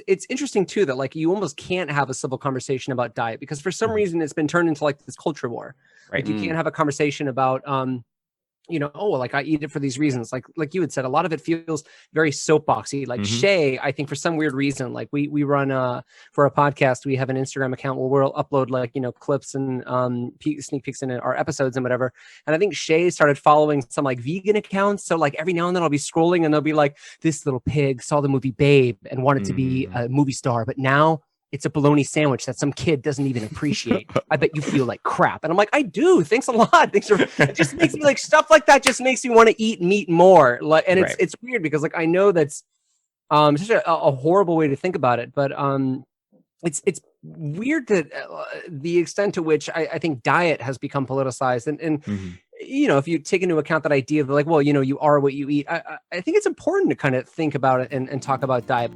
it's interesting too that like you almost can't have a civil conversation about diet because for some reason it's been turned into like this culture war. Right. Like you can't have a conversation about oh, like I eat it for these reasons. Like you had said, a lot of it feels very soapboxy. Like Shaye, I think for some weird reason, like we run for a podcast, we have an Instagram account where we'll upload like, clips and sneak peeks in our episodes and whatever. And I think Shaye started following some like vegan accounts. So like every now and then I'll be scrolling and they'll be like, this little pig saw the movie Babe and wanted to be a movie star, but now it's a bologna sandwich that some kid doesn't even appreciate. I bet you feel like crap. And I'm like, I do. Thanks a lot. It just makes me like stuff like that just makes me want to eat meat more. Like, and it's weird because like I know that's such a horrible way to think about it, but it's weird that the extent to which I think diet has become politicized and if you take into account that idea of like, well, you are what you eat. I think it's important to kind of think about it and talk about diet.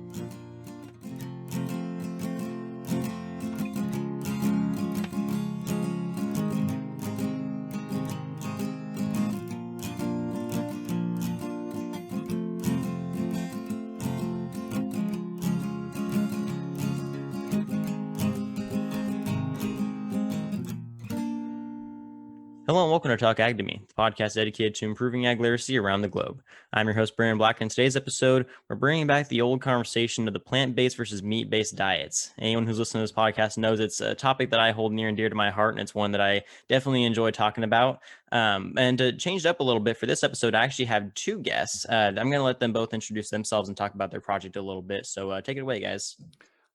Hello and welcome to Talk Ag to Me, the podcast dedicated to improving ag literacy around the globe. I'm your host, Brandon Black, and in today's episode, we're bringing back the old conversation of the plant-based versus meat-based diets. Anyone who's listening to this podcast knows it's a topic that I hold near and dear to my heart, and it's one that I definitely enjoy talking about. And to change it up a little bit for this episode, I actually have two guests. I'm going to let them both introduce themselves and talk about their project a little bit. So take it away, guys.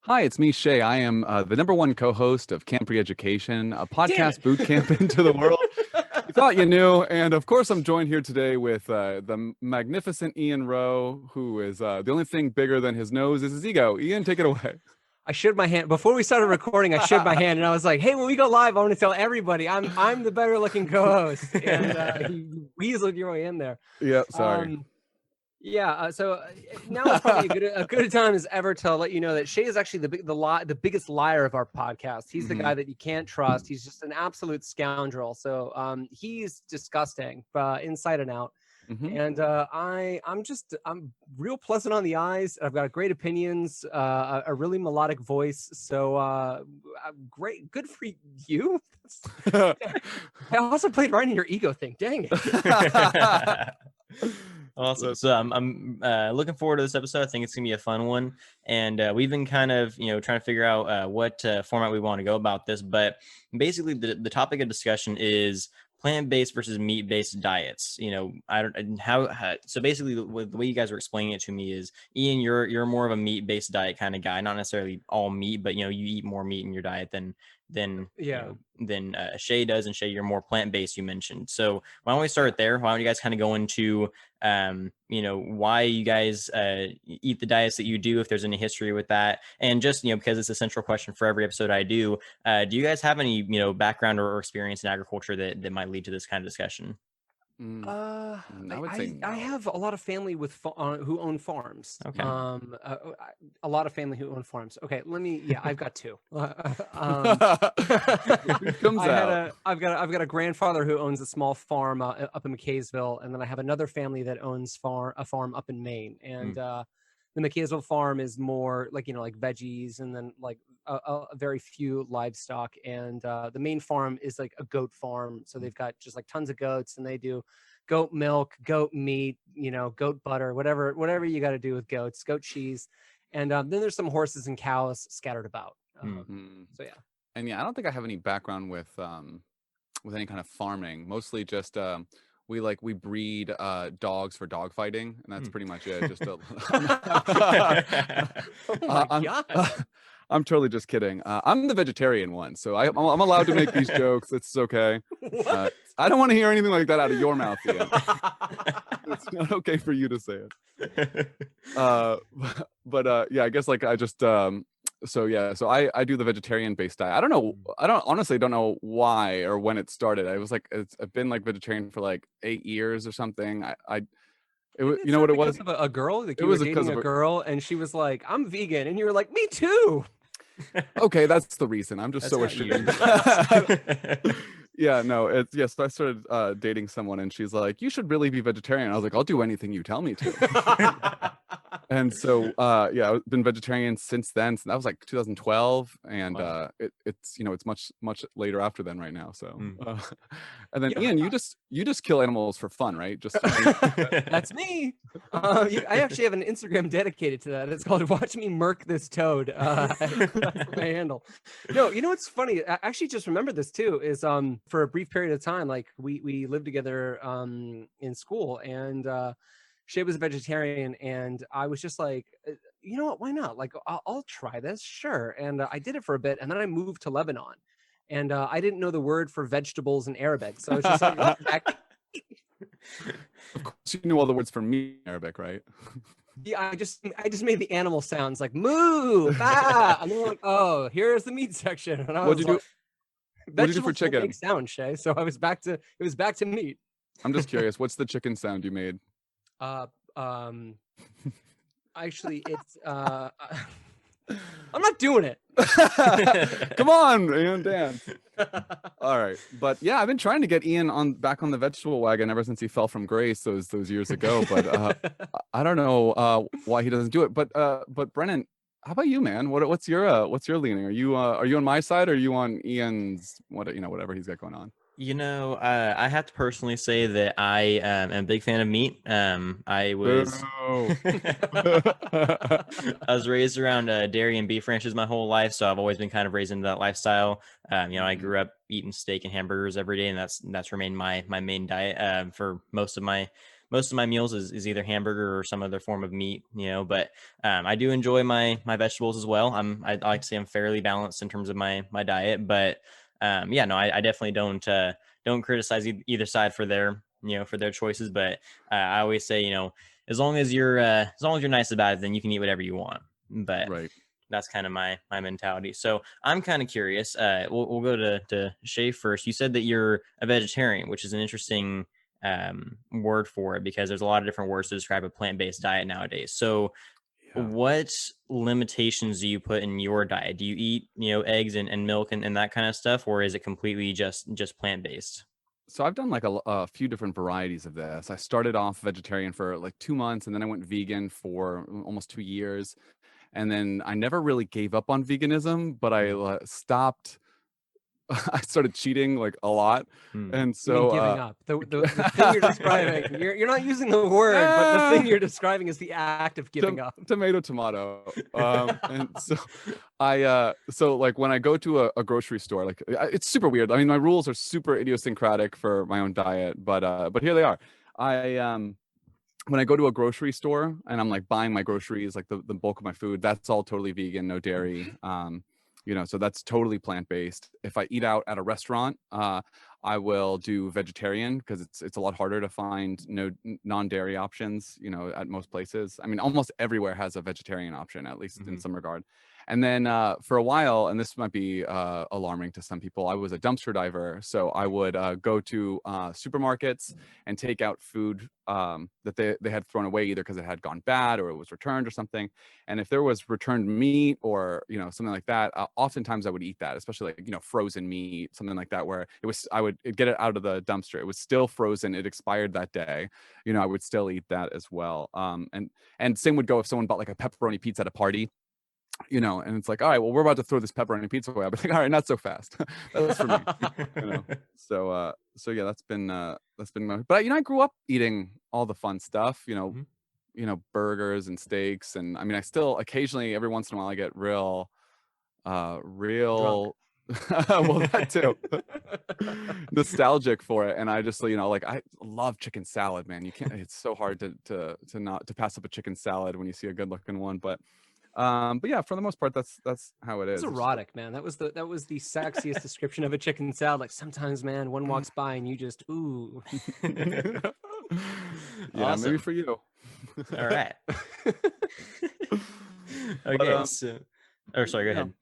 Hi, it's me, Shaye. I am the #1 co-host of Camp ReEducation, a podcast boot camp into the world. You thought you knew. And of course, I'm joined here today with the magnificent Ian Rowe, who is the only thing bigger than his nose is his ego. Ian, take it away. I showed my hand before we started recording. I showed my hand and I was like, "Hey, when we go live, I want to tell everybody I'm the better looking co-host." And he weaseled your way in there. Yeah, sorry. So now is probably a good time as ever to let you know that Shaye is actually the biggest liar of our podcast. He's the guy that you can't trust. He's just an absolute scoundrel. So he's disgusting inside and out. And I'm real pleasant on the eyes. I've got great opinions, a really melodic voice. So great, good for you. I also played right in your ego thing. Dang it. Awesome. So I'm looking forward to this episode. I think it's gonna be a fun one, and we've been kind of trying to figure out what format we want to go about this. But basically, the topic of discussion is plant-based versus meat-based diets. So basically, the way you guys are explaining it to me is, Ian, you're more of a meat-based diet kind of guy, not necessarily all meat, but you eat more meat in your diet than Shaye does, and Shaye, you're more plant-based, you mentioned. So why don't we start there? Why don't you guys kind of go into why you guys eat the diets that you do, if there's any history with that, and just because it's a central question for every episode I do you guys have any background or experience in agriculture that might lead to this kind of discussion? I have a lot of family with who own farms. Okay. A lot of family who own farms. Okay, I've got two. I've got a grandfather who owns a small farm up in McKaysville, and then I have another family that owns a farm up in Maine. And the McKaysville farm is more like like veggies, and then like a very few livestock. And the Maine farm is like a goat farm, so they've got just like tons of goats, and they do goat milk, goat meat, goat butter, whatever you got to do with goats, goat cheese. And then there's some horses and cows scattered about. So yeah. And I don't think I have any background with any kind of farming. Mostly just we breed dogs for dog fighting, and that's pretty much it. Just oh my God. I'm totally just kidding. I'm the vegetarian one, so I'm allowed to make these jokes. It's okay. I don't want to hear anything like that out of your mouth, Ian. It's not okay for you to say it. I guess like I just so I do the vegetarian based diet. I honestly don't know why or when it started. I've been like vegetarian for like 8 years or something. You know what it was? Of a girl? Like you were dating a girl, and she was like, "I'm vegan," and you were like, "Me too." Okay, that's the reason. I'm just so ashamed. Yeah, no, it's yes. So I started dating someone, and she's like, "You should really be vegetarian." I was like, "I'll do anything you tell me to." And so, yeah, I've been vegetarian since then. So that was like 2012, and Wow. it's it's much later after then right now. So, Mm. and then Yeah. Ian, you just kill animals for fun, right? Just That's me. I actually have an Instagram dedicated to that. It's called "Watch Me Murk This Toad." That's my handle. No, you know what's funny? I actually just remember this too. Is for a brief period of time, like we lived together in school, and Shay was a vegetarian, and I was just like, you know what? Why not? Like, I'll try this, sure. And I did it for a bit, and then I moved to Lebanon, and I didn't know the word for vegetables in Arabic, so I was just like, oh, of course you knew all the words for meat in Arabic, right? yeah, I just made the animal sounds like moo, bah, and then like, oh, here's the meat section, and I What'd was you do? like, What'd you do for vegetables don't make chicken? sound, Shay. So it was back to meat. I'm just curious. What's the chicken sound you made? Uh, um, actually, it's I'm not doing it. Come on, Ian, dance. All right, but yeah, I've been trying to get Ian back on the vegetable wagon ever since he fell from grace those years ago. But I don't know why he doesn't do it. But Brennan, how about you, man? What's your leaning? Are you on my side, or are you on Ian's? Whatever he's got going on. I have to personally say that I am a big fan of meat. I was Boo. I was raised around dairy and beef ranches my whole life, so I've always been kind of raised into that lifestyle. I grew up eating steak and hamburgers every day, and that's remained my main diet for most of my meals is either hamburger or some other form of meat. But I do enjoy my vegetables as well. I like to say I'm fairly balanced in terms of my diet, but yeah, no, I definitely don't criticize either side for their choices, but I always say, as long as you're nice about it, then you can eat whatever you want. But Right. that's kind of my mentality. So I'm kind of curious. We'll go to Shay first. You said that you're a vegetarian, which is an interesting word for it, because there's a lot of different words to describe a plant-based diet nowadays. So Yeah. what limitations do you put in your diet? Do you eat, eggs and milk and that kind of stuff, or is it completely just plant-based? So I've done like a few different varieties of this. I started off vegetarian for like 2 months, and then I went vegan for almost 2 years. And then I never really gave up on veganism, but I stopped. I started cheating like a lot. Hmm. And You mean so giving up? The thing you're describing, you're not using the word, but the thing you're describing is the act of giving up. tomato. And so so like when I go to a grocery store, like it's super weird. I mean, my rules are super idiosyncratic for my own diet, but here they are. When I go to a grocery store and I'm like buying my groceries, like the bulk of my food, that's all totally vegan, no dairy. So that's totally plant-based. If I eat out at a restaurant, I will do vegetarian, because it's a lot harder to find non-dairy options, at most places. I mean, almost everywhere has a vegetarian option, at least in some regard. And then for a while, and this might be alarming to some people, I was a dumpster diver. So I would go to supermarkets and take out food that they had thrown away, either because it had gone bad or it was returned or something. And if there was returned meat or something like that, oftentimes I would eat that, especially like frozen meat, something like that, where I would get it out of the dumpster. It was still frozen. It expired that day. I would still eat that as well. And same would go if someone bought like a pepperoni pizza at a party. And it's like, all right, well, we're about to throw this pepperoni pizza away. I'll be like, all right, not so fast. That's for me. So yeah, that's been but I grew up eating all the fun stuff, burgers and steaks. And I mean, I still occasionally, every once in a while, I get real Drunk. well, that too. Nostalgic for it. And I just, like, I love chicken salad, man. It's so hard to pass up a chicken salad when you see a good looking one. But yeah, for the most part, that's how it is. It's erotic, man. That was the sexiest description of a chicken salad. Like, sometimes, man, one walks by and you just ooh. Yeah, Awesome. maybe for you. All right. Okay. Sorry, go ahead.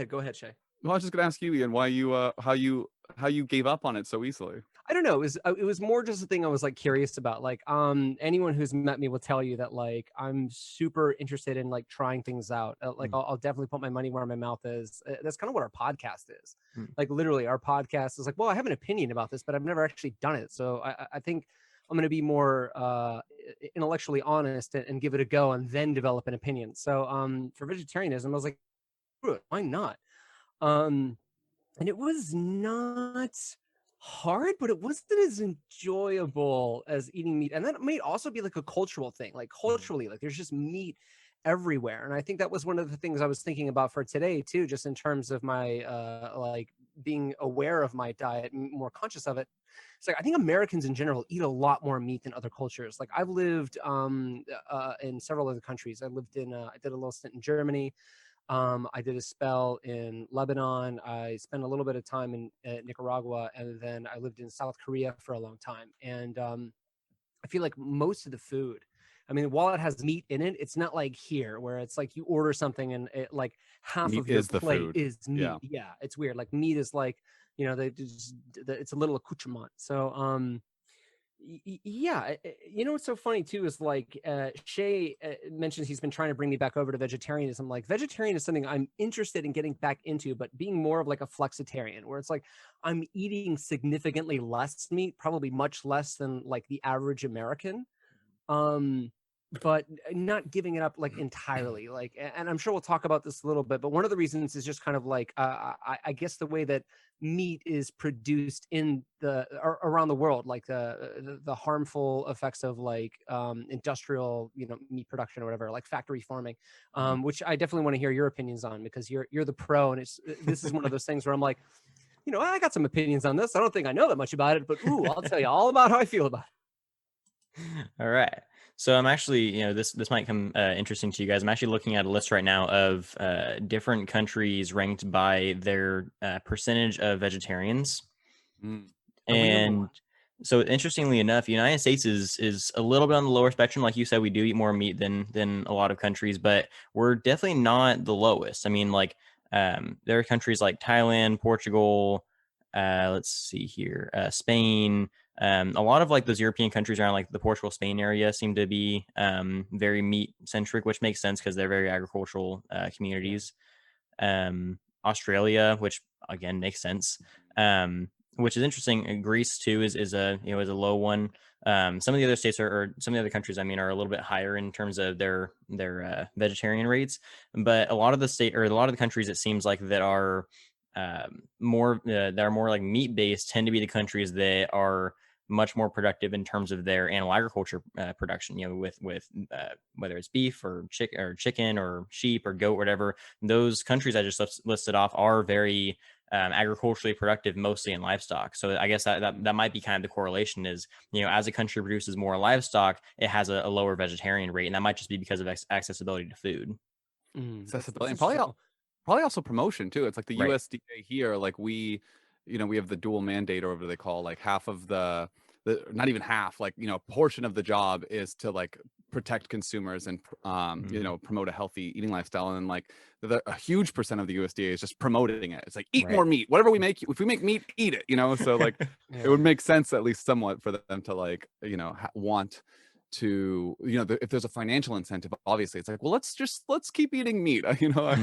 Go ahead, Shay. Well, I was just gonna ask you, Ian, why you how you gave up on it so easily. I don't know. It was more just a thing I was like curious about. Like, anyone who's met me will tell you that like I'm super interested in like trying things out. Like, I'll definitely put my money where my mouth is. That's kind of what our podcast is. Like, literally, our podcast is like, well, I have an opinion about this, but I've never actually done it. So I think I'm going to be more intellectually honest and give it a go, and then develop an opinion. So, for vegetarianism, I was like, why not? And it was not hard, but it wasn't as enjoyable as eating meat. And that may also be like a cultural thing. Like, culturally, like there's just meat everywhere. And I think that was one of the things I was thinking about for today too, just in terms of my like being aware of my diet, more conscious of it. It's like I think Americans in general eat a lot more meat than other cultures. Like, I've lived in several other countries. I lived in I did a little stint in Germany. I did a spell in Lebanon. I spent a little bit of time in Nicaragua, and then I lived in South Korea for a long time. And I feel like most of the food, I mean, while it has meat in it, it's not like here where it's like you order something and it, like half Meat of your is the plate food. is meat. Yeah. Yeah, it's weird. Like, meat is like, it's a little accoutrement. So yeah, what's so funny too is like Shaye mentions he's been trying to bring me back over to vegetarianism. Like, vegetarian is something I'm interested in getting back into, but being more of like a flexitarian, where it's like I'm eating significantly less meat, probably much less than like the average American, but not giving it up like entirely. Like, and I'm sure we'll talk about this a little bit, but one of the reasons is just kind of like I guess the way that meat is produced in around the world, like the harmful effects of like industrial meat production or whatever, like factory farming, which I definitely want to hear your opinions on, because you're the pro, and this is one of those things where I'm like, I got some opinions on this. I don't think I know that much about it, but ooh, I'll tell you all about how I feel about it. All right. So I'm actually, this might come interesting to you guys. I'm actually looking at a list right now of different countries ranked by their percentage of vegetarians. And so, interestingly enough, the United States is a little bit on the lower spectrum. Like you said, we do eat more meat than a lot of countries, but we're definitely not the lowest. I mean, like there are countries like Thailand, Portugal, let's see here, Spain. A lot of like those European countries around like the Portugal, Spain area seem to be very meat centric, which makes sense because they're very agricultural communities. Australia, which again makes sense. Which is interesting. Greece too is a low one. Some of the other states or some of the other countries, I mean, are a little bit higher in terms of their vegetarian rates. But a lot of the countries, it seems like that are more like meat based, tend to be the countries that are much more productive in terms of their animal agriculture production. With whether it's beef or chicken or sheep or goat, whatever. Those countries I just listed off are very agriculturally productive, mostly in livestock. So I guess that might be kind of the correlation is, as a country produces more livestock, it has a lower vegetarian rate. And that might just be because of accessibility to food. Accessibility. And probably also promotion too. It's like the Right. USDA here, like we have the dual mandate, or whatever they call, like half of the not even half, like, portion of the job is to like protect consumers and promote a healthy eating lifestyle, and then like a huge percent of the USDA is just promoting it. It's like, eat more meat, whatever we make. If we make meat, eat it, so like it would make sense at least somewhat for them to like want to, if there's a financial incentive, obviously it's like, well, let's keep eating meat. Well,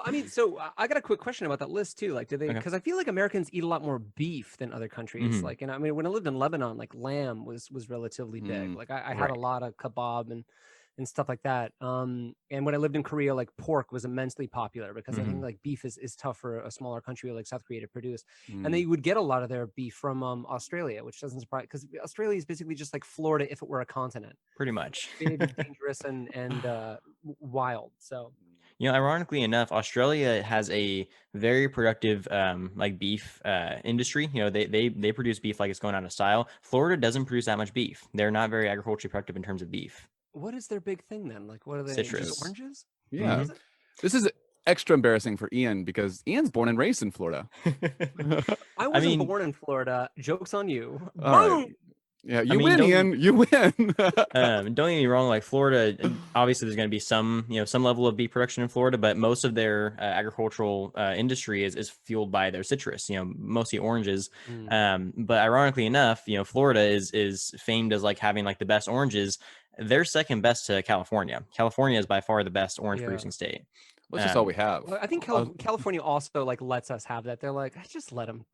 I mean, so I got a quick question about that list too. Like, do they? Because I feel like Americans eat a lot more beef than other countries. Like, and I mean, when I lived in Lebanon, like lamb was relatively big. Like, I had a lot of kebab and stuff like that. And when I lived in Korea, like pork was immensely popular, because I think like beef is tough for a smaller country like South Korea to produce. And they would get a lot of their beef from Australia, which doesn't surprise, because Australia is basically just like Florida if it were a continent. Pretty much. Big, dangerous, and wild. So, ironically enough, Australia has a very productive like beef industry. They produce beef like it's going out of style. Florida doesn't produce that much beef. They're not very agriculturally productive in terms of beef. what is their big thing then? Like, what are they? Citrus. Just oranges? Yeah. This is extra embarrassing for Ian, because Ian's born and raised in Florida. I wasn't born in Florida. Joke's on you. All right. Yeah, you I mean, win, don't Ian. You win. don't get me wrong. Like Florida, obviously, there's going to be some, some level of beef production in Florida, but most of their agricultural industry is fueled by their citrus. Mostly oranges. But ironically enough, Florida is famed as like having like the best oranges. They're second best to California. California is by far the best orange producing state. That's just all we have. Well, I think California also like lets us have that. They're like, just let them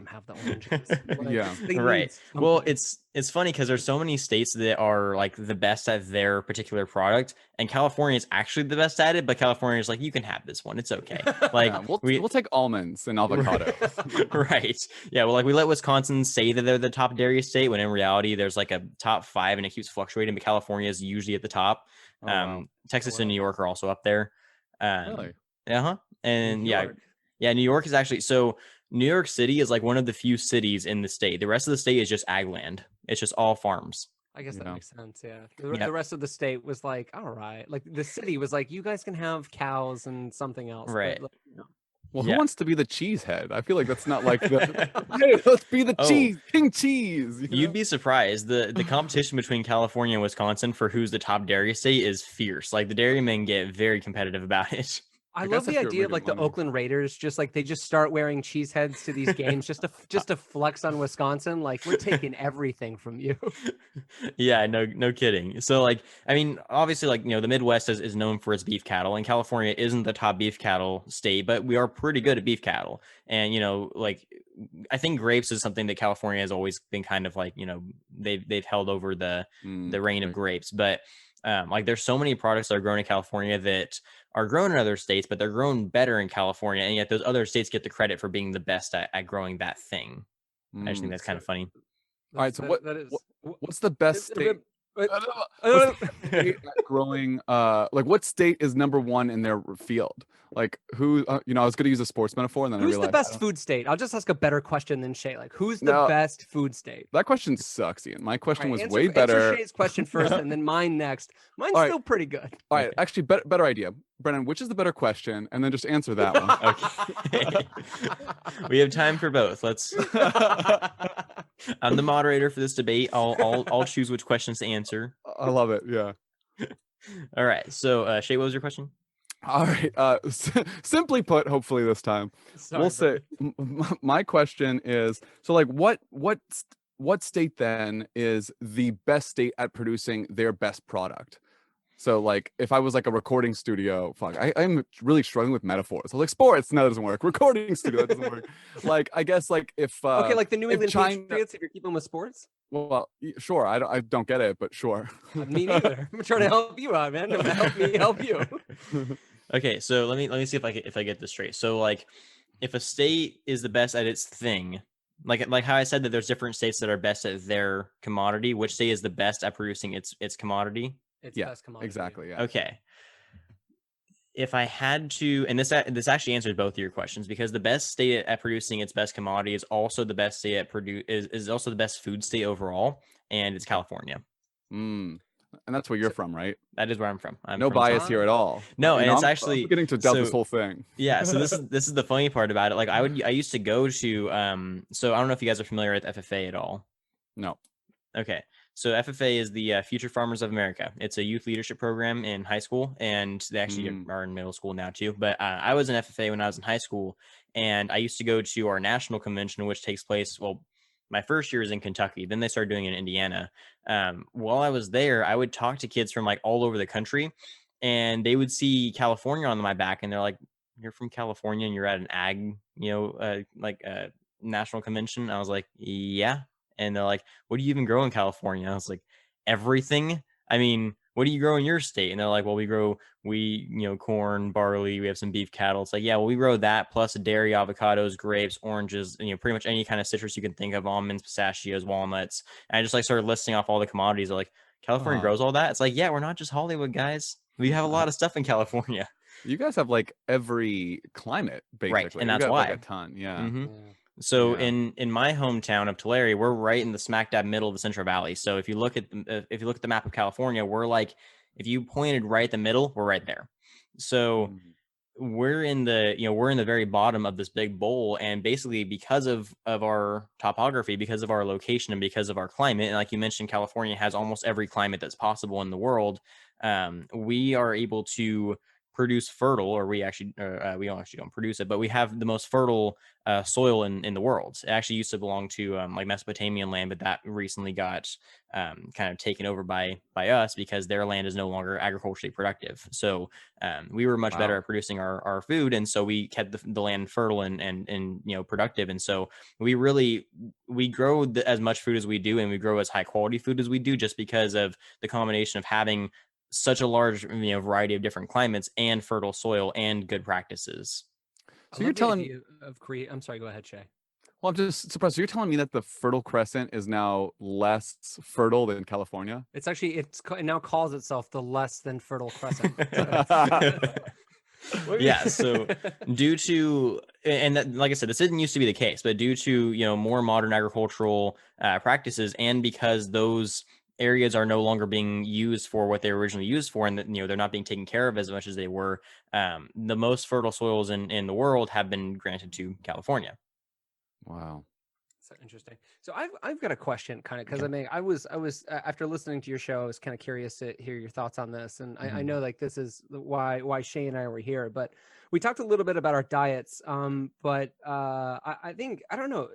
have the oranges. Like, Yeah. they Right. need Well, something. it's funny because there's so many states that are like the best at their particular product, and California is actually the best at it. But California is like, you can have this one; it's okay. Like Yeah, we'll take almonds and avocados. right. Yeah. Well, like we let Wisconsin say that they're the top dairy state when in reality there's like a top 5 and it keeps fluctuating. But California is usually at the top. Oh, wow. Texas and New York are also up there. Really? Uh-huh. And New York. yeah, New York is actually so New York City is like one of the few cities in the state. The rest of the state is just ag land. It's just all farms. I guess that Yeah. makes sense. Yeah. Yep. The rest of the state was like, all right. Like the city was like, you guys can have cows and something else. but, Right. like, Well, Yeah. who wants to be the cheesehead? I feel like that's not like the hey, let's be the Oh. cheese, king cheese. You know? You'd be surprised. The competition between California and Wisconsin for who's the top dairy state is fierce. Like the dairymen get very competitive about it. I guess love if the you're idea of like making the money. Oakland Raiders, just like they just start wearing cheese heads to these games just to flex on Wisconsin. Like we're taking everything from you. Yeah, no kidding. So like, I mean, obviously like, the Midwest is known for its beef cattle, and California isn't the top beef cattle state, but we are pretty good at beef cattle. And, like I think grapes is something that California has always been kind of like, they've held over the reign of grapes. But like there's so many products that are grown in California that are grown in other states, but they're grown better in California. And yet those other states get the credit for being the best at growing that thing. I just think that's kind of funny. All right, so That is what's the best state? What's What's the best state at growing? Like what state is number one in their field? Like who? I was going to use a sports metaphor, and then I Who's the realized best food state? I'll just ask a better question than Shaye. Like, who's the No. best food state? that question sucks, Ian. My question All was right, way better. Answer Shaye's question first, and then mine next. Mine's All right. still pretty good. All right, actually, better idea, Brennan. Which is the better question? And then just answer that one. Okay. We have time for both. Let's. I'm the moderator for this debate. I'll choose which questions to answer. I love it. Yeah. All right. So, Shaye, what was your question? All right. Simply put, hopefully this time we'll say my question is so like what state then is the best state at producing their best product? So like if I was like a recording studio, I'm really struggling with metaphors. I was like sports, no, that doesn't work. Recording studio, that doesn't work. Like I guess like if okay, like the New if England China- Patriots, if you're keeping with sports. well, sure, I don't get it, but sure. Me neither. I'm trying to help you out, man. Help me help you. Okay, so let me see if I get this straight. So like, if a state is the best at its thing, like how I said that there's different states that are best at their commodity, which state is the best at producing its commodity? It's Yeah, best commodity. exactly. Yeah. Okay. If I had to, and this actually answers both of your questions, because the best state at producing its best commodity is also the best state at is also the best food state overall, and it's California. And that's where you're from, right? That is where I'm from. I'm No from bias here at all. No, and it's I'm actually getting to doubt this so- whole thing. Yeah, so this is the funny part about it. Like I used to go to so I don't know if you guys are familiar with FFA at all. No. Okay. So FFA is the Future Farmers of America. It's a youth leadership program in high school, and they actually are in middle school now too. But I was in FFA when I was in high school, and I used to go to our national convention, which takes place, well, my first year is in Kentucky. Then they started doing it in Indiana. While I was there, I would talk to kids from like all over the country, and they would see California on my back, and they're like, "You're from California, and you're at an ag, national convention." I was like, "Yeah." And they're like, "What do you even grow in California?" I was like, "Everything. I mean, what do you grow in your state?" And they're like, "Well, we grow corn, barley. We have some beef cattle." It's like, "Yeah, well, we grow that plus dairy, avocados, grapes, oranges, pretty much any kind of citrus you can think of, almonds, pistachios, walnuts." And I just like started listing off all the commodities. They're like, "California grows all that?" It's like, "Yeah, we're not just Hollywood, guys. We have a lot of stuff in California." You guys have like every climate, basically. Right, and You that's got, like, why. a ton. Yeah. Mhm. So Yeah. in my hometown of Tulare, we're right in the smack dab middle of the Central Valley. So if you look at the map of California, we're like, if you pointed right at the middle, we're right there. So we're in the, we're in the very bottom of this big bowl, and basically because of our topography, because of our location, and because of our climate, and like you mentioned, California has almost every climate that's possible in the world. We are able to produce fertile, or we actually don't produce it, but we have the most fertile soil in the world. It actually used to belong to like Mesopotamian land, but that recently got kind of taken over by us because their land is no longer agriculturally productive. So we were much better at producing our food, and so we kept the land fertile and productive. And so we grow as much food as we do, and we grow as high quality food as we do, just because of the combination of having such a large variety of different climates and fertile soil and good practices. So you're telling me I'm sorry, go ahead, Shay. Well, I'm just surprised. So you're telling me that the Fertile Crescent is now less fertile than California? It's actually it now calls itself the less than fertile crescent. Yeah, so due to, and that, like I said, this didn't used to be the case, but due to more modern agricultural practices, and because those areas are no longer being used for what they were originally used for, and they're not being taken care of as much as they were, the most fertile soils in the world have been granted to California. Wow. So interesting. So I've got a question, kind of, because I was after listening to your show, I was kind of curious to hear your thoughts on this, and I know like this is why Shay and I were here, but we talked a little bit about our diets. But I think, I don't know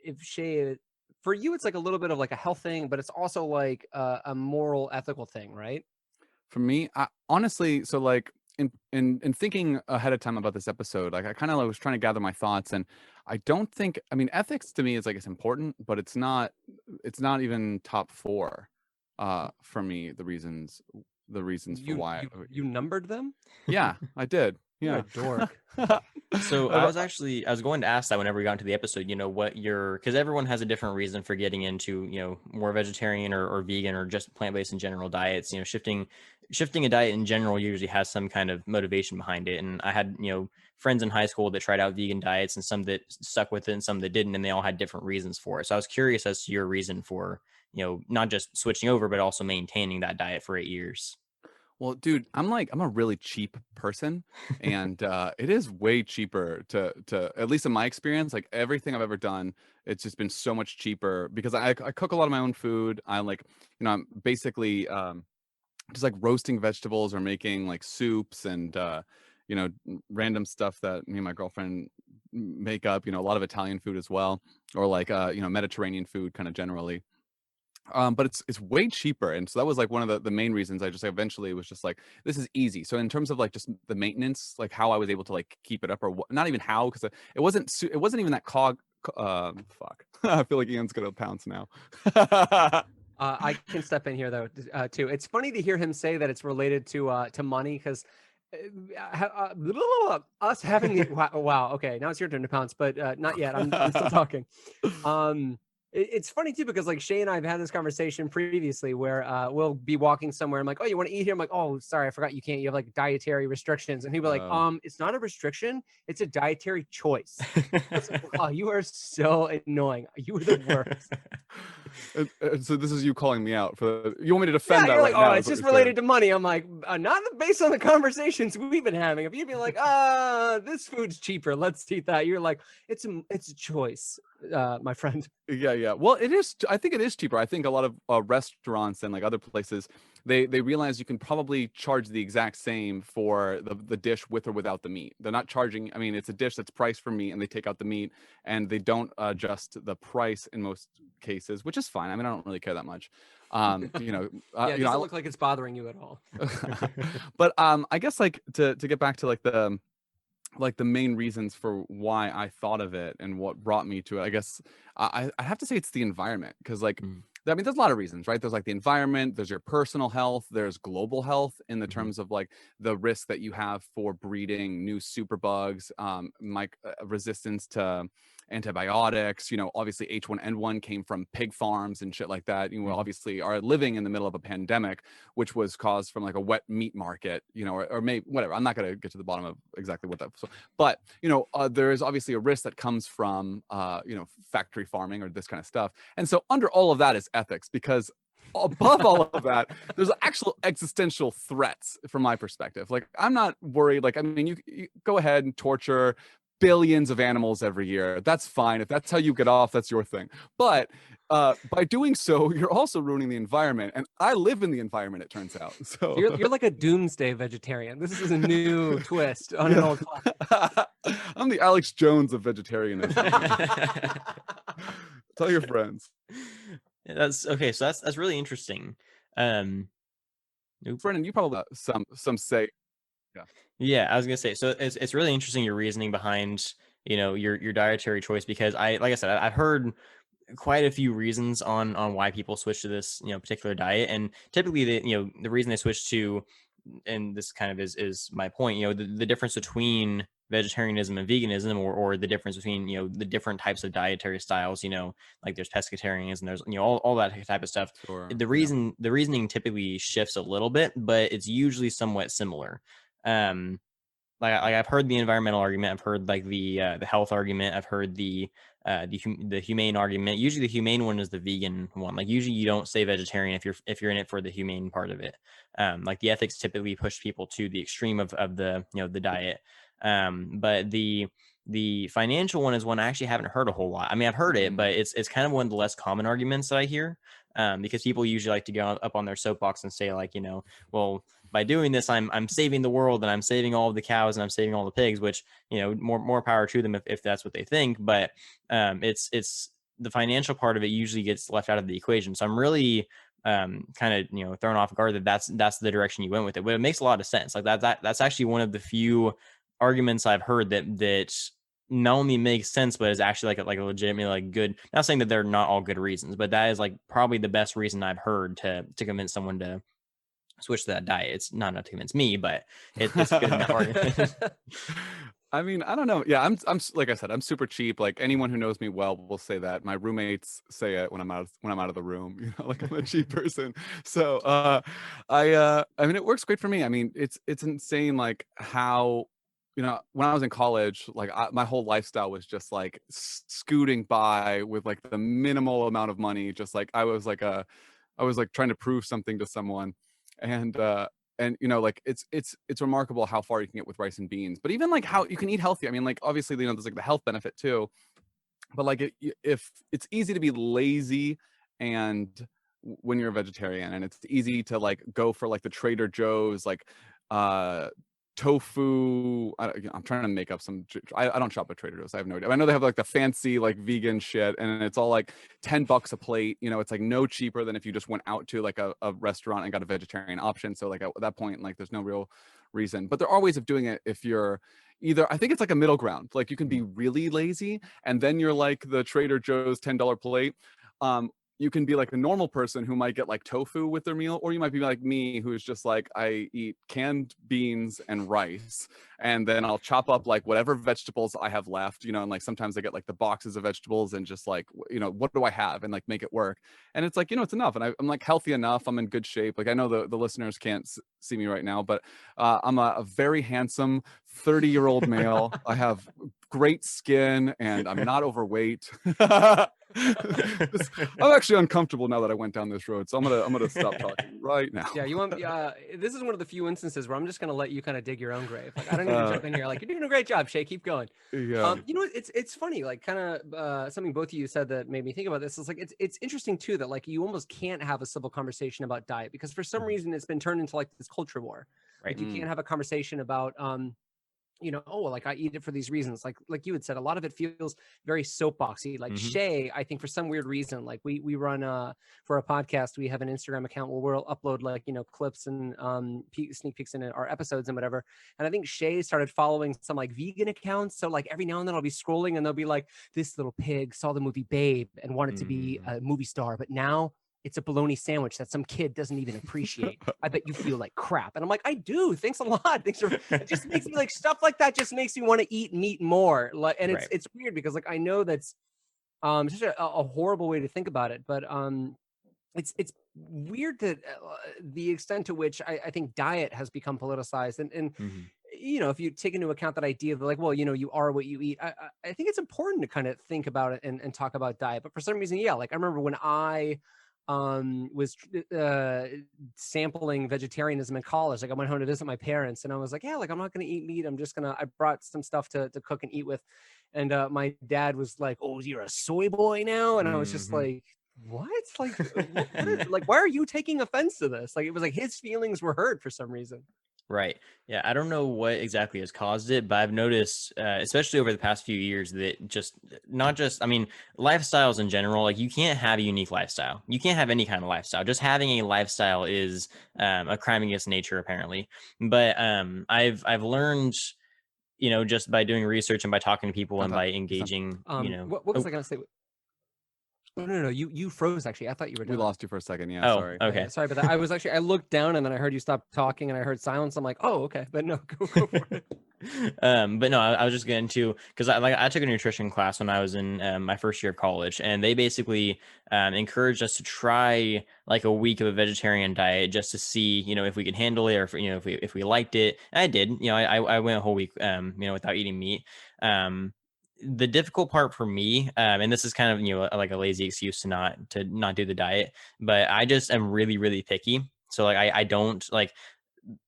if Shay, for you it's like a little bit of like a health thing, but it's also like a moral, ethical thing, right? For me, honestly, so like in thinking ahead of time about this episode, like I kind of was trying to gather my thoughts, and I don't think, I mean, ethics to me is like, it's important, but it's not even top 4 for me, the reasons for why. You numbered them? Yeah, I did. You're Yeah. a dork. So I was going to ask that whenever we got into the episode, what because everyone has a different reason for getting into, more vegetarian or vegan or just plant-based in general diets. Shifting a diet in general usually has some kind of motivation behind it. And I had, friends in high school that tried out vegan diets, and some that stuck with it and some that didn't, and they all had different reasons for it. So I was curious as to your reason for, not just switching over, but also maintaining that diet for 8 years. Well, dude, I'm a really cheap person, and it is way cheaper to at least in my experience, like everything I've ever done, it's just been so much cheaper because I cook a lot of my own food. I like, I'm basically just like roasting vegetables or making like soups and random stuff that me and my girlfriend make up. A lot of Italian food as well, or like Mediterranean food kind of generally. But it's way cheaper, and so that was like one of the main reasons I just eventually was just like, this is easy. So in terms of like just the maintenance, like how I was able to like keep it up, or not even how, because it wasn't even that fuck. I feel like Ian's gonna pounce now. I can step in here though too. It's funny to hear him say that it's related to money, because us having wow, okay, now it's your turn to pounce, but not yet. I'm still talking. It's funny too, because like Shay and I have had this conversation previously where we'll be walking somewhere. I'm like, oh, you want to eat here? I'm like, oh, sorry, I forgot you can't. You have like dietary restrictions. And he'll be like, it's not a restriction. It's a dietary choice. Like, oh, you are so annoying. You are the worst. So this is you calling me out for you want me to defend that you're right like, now? Oh, it's just related to money. I'm like, not based on the conversations we've been having. If you'd be like, this food's cheaper, let's eat that. You're like, it's a choice, my friend. Yeah. Well, it is. I think it is cheaper. I think a lot of restaurants and like other places, they realize you can probably charge the exact same for the dish with or without the meat. They're not charging. I mean, it's a dish that's priced for meat, and they take out the meat, and they don't adjust the price in most cases, which is fine. I mean, I don't really care that much. It doesn't look like it's bothering you at all. But I guess like to get back to like the main reasons for why I thought of it and what brought me to it, I guess I have to say it's the environment, because like I mean, there's a lot of reasons, right? There's like the environment, there's your personal health, there's global health in the terms of like the risk that you have for breeding new superbugs, resistance to antibiotics. Obviously H1N1 came from pig farms and shit like that. Obviously are living in the middle of a pandemic, which was caused from like a wet meat market, or maybe whatever. I'm not going to get to the bottom of exactly what that was. But, there is obviously a risk that comes from, factory farming or this kind of stuff. And so under all of that is ethics, because above all of that, there's actual existential threats from my perspective. Like, I'm not worried. Like, I mean, you go ahead and torture billions of animals every year. That's fine. If that's how you get off, that's your thing. But by doing so, you're also ruining the environment. And I live in the environment, it turns out. So You're like a doomsday vegetarian. This is a new twist on an old classic. I'm the Alex Jones of vegetarianism. Tell your friends. That's okay. So that's really interesting. Nope. Brennan, you probably some say. Yeah, I was gonna say. So it's really interesting your reasoning behind your dietary choice, because like I said, I've heard quite a few reasons on why people switch to this particular diet, and typically the reason they switch to, and this kind of is my point, the difference between vegetarianism and veganism, or the difference between the different types of dietary styles, like there's pescatarians and there's all that type of stuff. Sure. The reasoning typically shifts a little bit, but it's usually somewhat similar. Like I've heard the environmental argument, I've heard like the health argument, I've heard the humane argument. Usually the humane one is the vegan one. Like usually you don't say vegetarian if you're in it for the humane part of it. Like the ethics typically push people to the extreme of the the diet. But the financial one is one I actually haven't heard a whole lot. I mean, I've heard it, but it's kind of one of the less common arguments that I hear. Because people usually like to go up on their soapbox and say like, well, by doing this, I'm saving the world, and I'm saving all of the cows, and I'm saving all the pigs, which, more power to them if that's what they think. But it's the financial part of it usually gets left out of the equation. So I'm really kind of thrown off guard that's the direction you went with it. But it makes a lot of sense. Like that's actually one of the few arguments I've heard that not only makes sense, but is actually like a legitimately like good. Not saying that they're not all good reasons, but that is like probably the best reason I've heard to convince someone to switch to that diet. It's not enough to convince me, but it's a good enough argument. I mean, I don't know. Yeah, I'm like I said, I'm super cheap. Like anyone who knows me well will say that. My roommates say it when I'm out of the room. Like I'm a cheap person. So I mean, it works great for me. I mean, it's insane like how when I was in college, like my whole lifestyle was just like scooting by with like the minimal amount of money. Just like I was like trying to prove something to someone, and like it's remarkable how far you can get with rice and beans. But even like how you can eat healthy. I mean, like obviously there's like the health benefit too, but like if it's easy to be lazy and when you're a vegetarian, and it's easy to like go for like the Trader Joe's like tofu. I'm trying to make up some. I don't shop at Trader Joe's. I have no idea. I know they have like the fancy like vegan shit, and it's all like $10 a plate. It's like no cheaper than if you just went out to like a restaurant and got a vegetarian option. So like at that point, like there's no real reason. But there are ways of doing it if you're either. I think it's like a middle ground. Like you can be really lazy, and then you're like the Trader Joe's $10 plate. You can be like a normal person who might get like tofu with their meal, or you might be like me, who's just like, I eat canned beans and rice, and then I'll chop up like whatever vegetables I have left, and like sometimes I get like the boxes of vegetables and just like, what do I have, and like make it work. And it's like, it's enough. And I'm like healthy enough. I'm in good shape. Like I know the listeners can't see me right now, but I'm a very handsome 30-year-old male. I have great skin, and I'm not overweight. I'm actually uncomfortable now that I went down this road, so I'm gonna stop talking right now. Yeah, you want? This is one of the few instances where I'm just gonna let you kind of dig your own grave. Like I don't need to jump in here. Like you're doing a great job, Shaye. Keep going. Yeah. It's funny. Like kind of something both of you said that made me think about this. Is like it's interesting too that like you almost can't have a civil conversation about diet because for some reason it's been turned into like this culture war. Right? You can't have a conversation about like I eat it for these reasons. Like you had said, a lot of it feels very soapboxy. Like Shaye, I think for some weird reason, like we run for a podcast, we have an Instagram account where we'll upload like clips and sneak peeks in our episodes and whatever. And I think Shaye started following some like vegan accounts. So like every now and then I'll be scrolling and they'll be like, this little pig saw the movie Babe and wanted to be a movie star, but now it's a bologna sandwich that some kid doesn't even appreciate. I bet you feel like crap. And I'm like, I do. Thanks a lot. It just makes me like stuff like that just makes me want to eat meat more. Like, and it's weird because like I know that's such a horrible way to think about it, but it's weird that the extent to which I think diet has become politicized and if you take into account that idea of like, well, you are what you eat. I think it's important to kind of think about it and talk about diet. But for some reason, yeah, like I remember when I was sampling vegetarianism in college. Like I went home to visit my parents and I was like, yeah, like I'm not going to eat meat. I brought some stuff to cook and eat with. And my dad was like, oh, you're a soy boy now. And I was just like, what? Like, like, why are you taking offense to this? Like, it was like his feelings were hurt for some reason. Right. Yeah. I don't know what exactly has caused it, but I've noticed, especially over the past few years, that not just, I mean, lifestyles in general, like you can't have a unique lifestyle. You can't have any kind of lifestyle. Just having a lifestyle is a crime against nature, apparently. But I've learned, just by doing research and by talking to people and by engaging, What was I going to say? No. You froze. Actually, I thought you were done. We lost you for a second. Yeah. Oh, Sorry. okay. Sorry about that. I looked down and then I heard you stop talking and I heard silence. I'm like, oh, okay. But no, go for it. But no, I was just getting to, because I took a nutrition class when I was in my first year of college, and they basically encouraged us to try like a week of a vegetarian diet just to see, if we could handle it, or if we liked it. And I did. I went a whole week, without eating meat. The difficult part for me, and this is kind of like a lazy excuse to not do the diet, but I just am really, really picky. So like I don't like.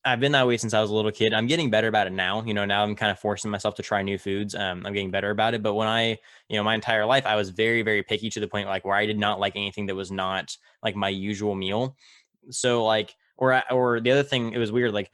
I've been that way since I was a little kid. I'm getting better about it now. Now I'm kind of forcing myself to try new foods. I'm getting better about it. But when my entire life, I was very, very picky to the point like where I did not like anything that was not like my usual meal. So like, or the other thing, it was weird. Like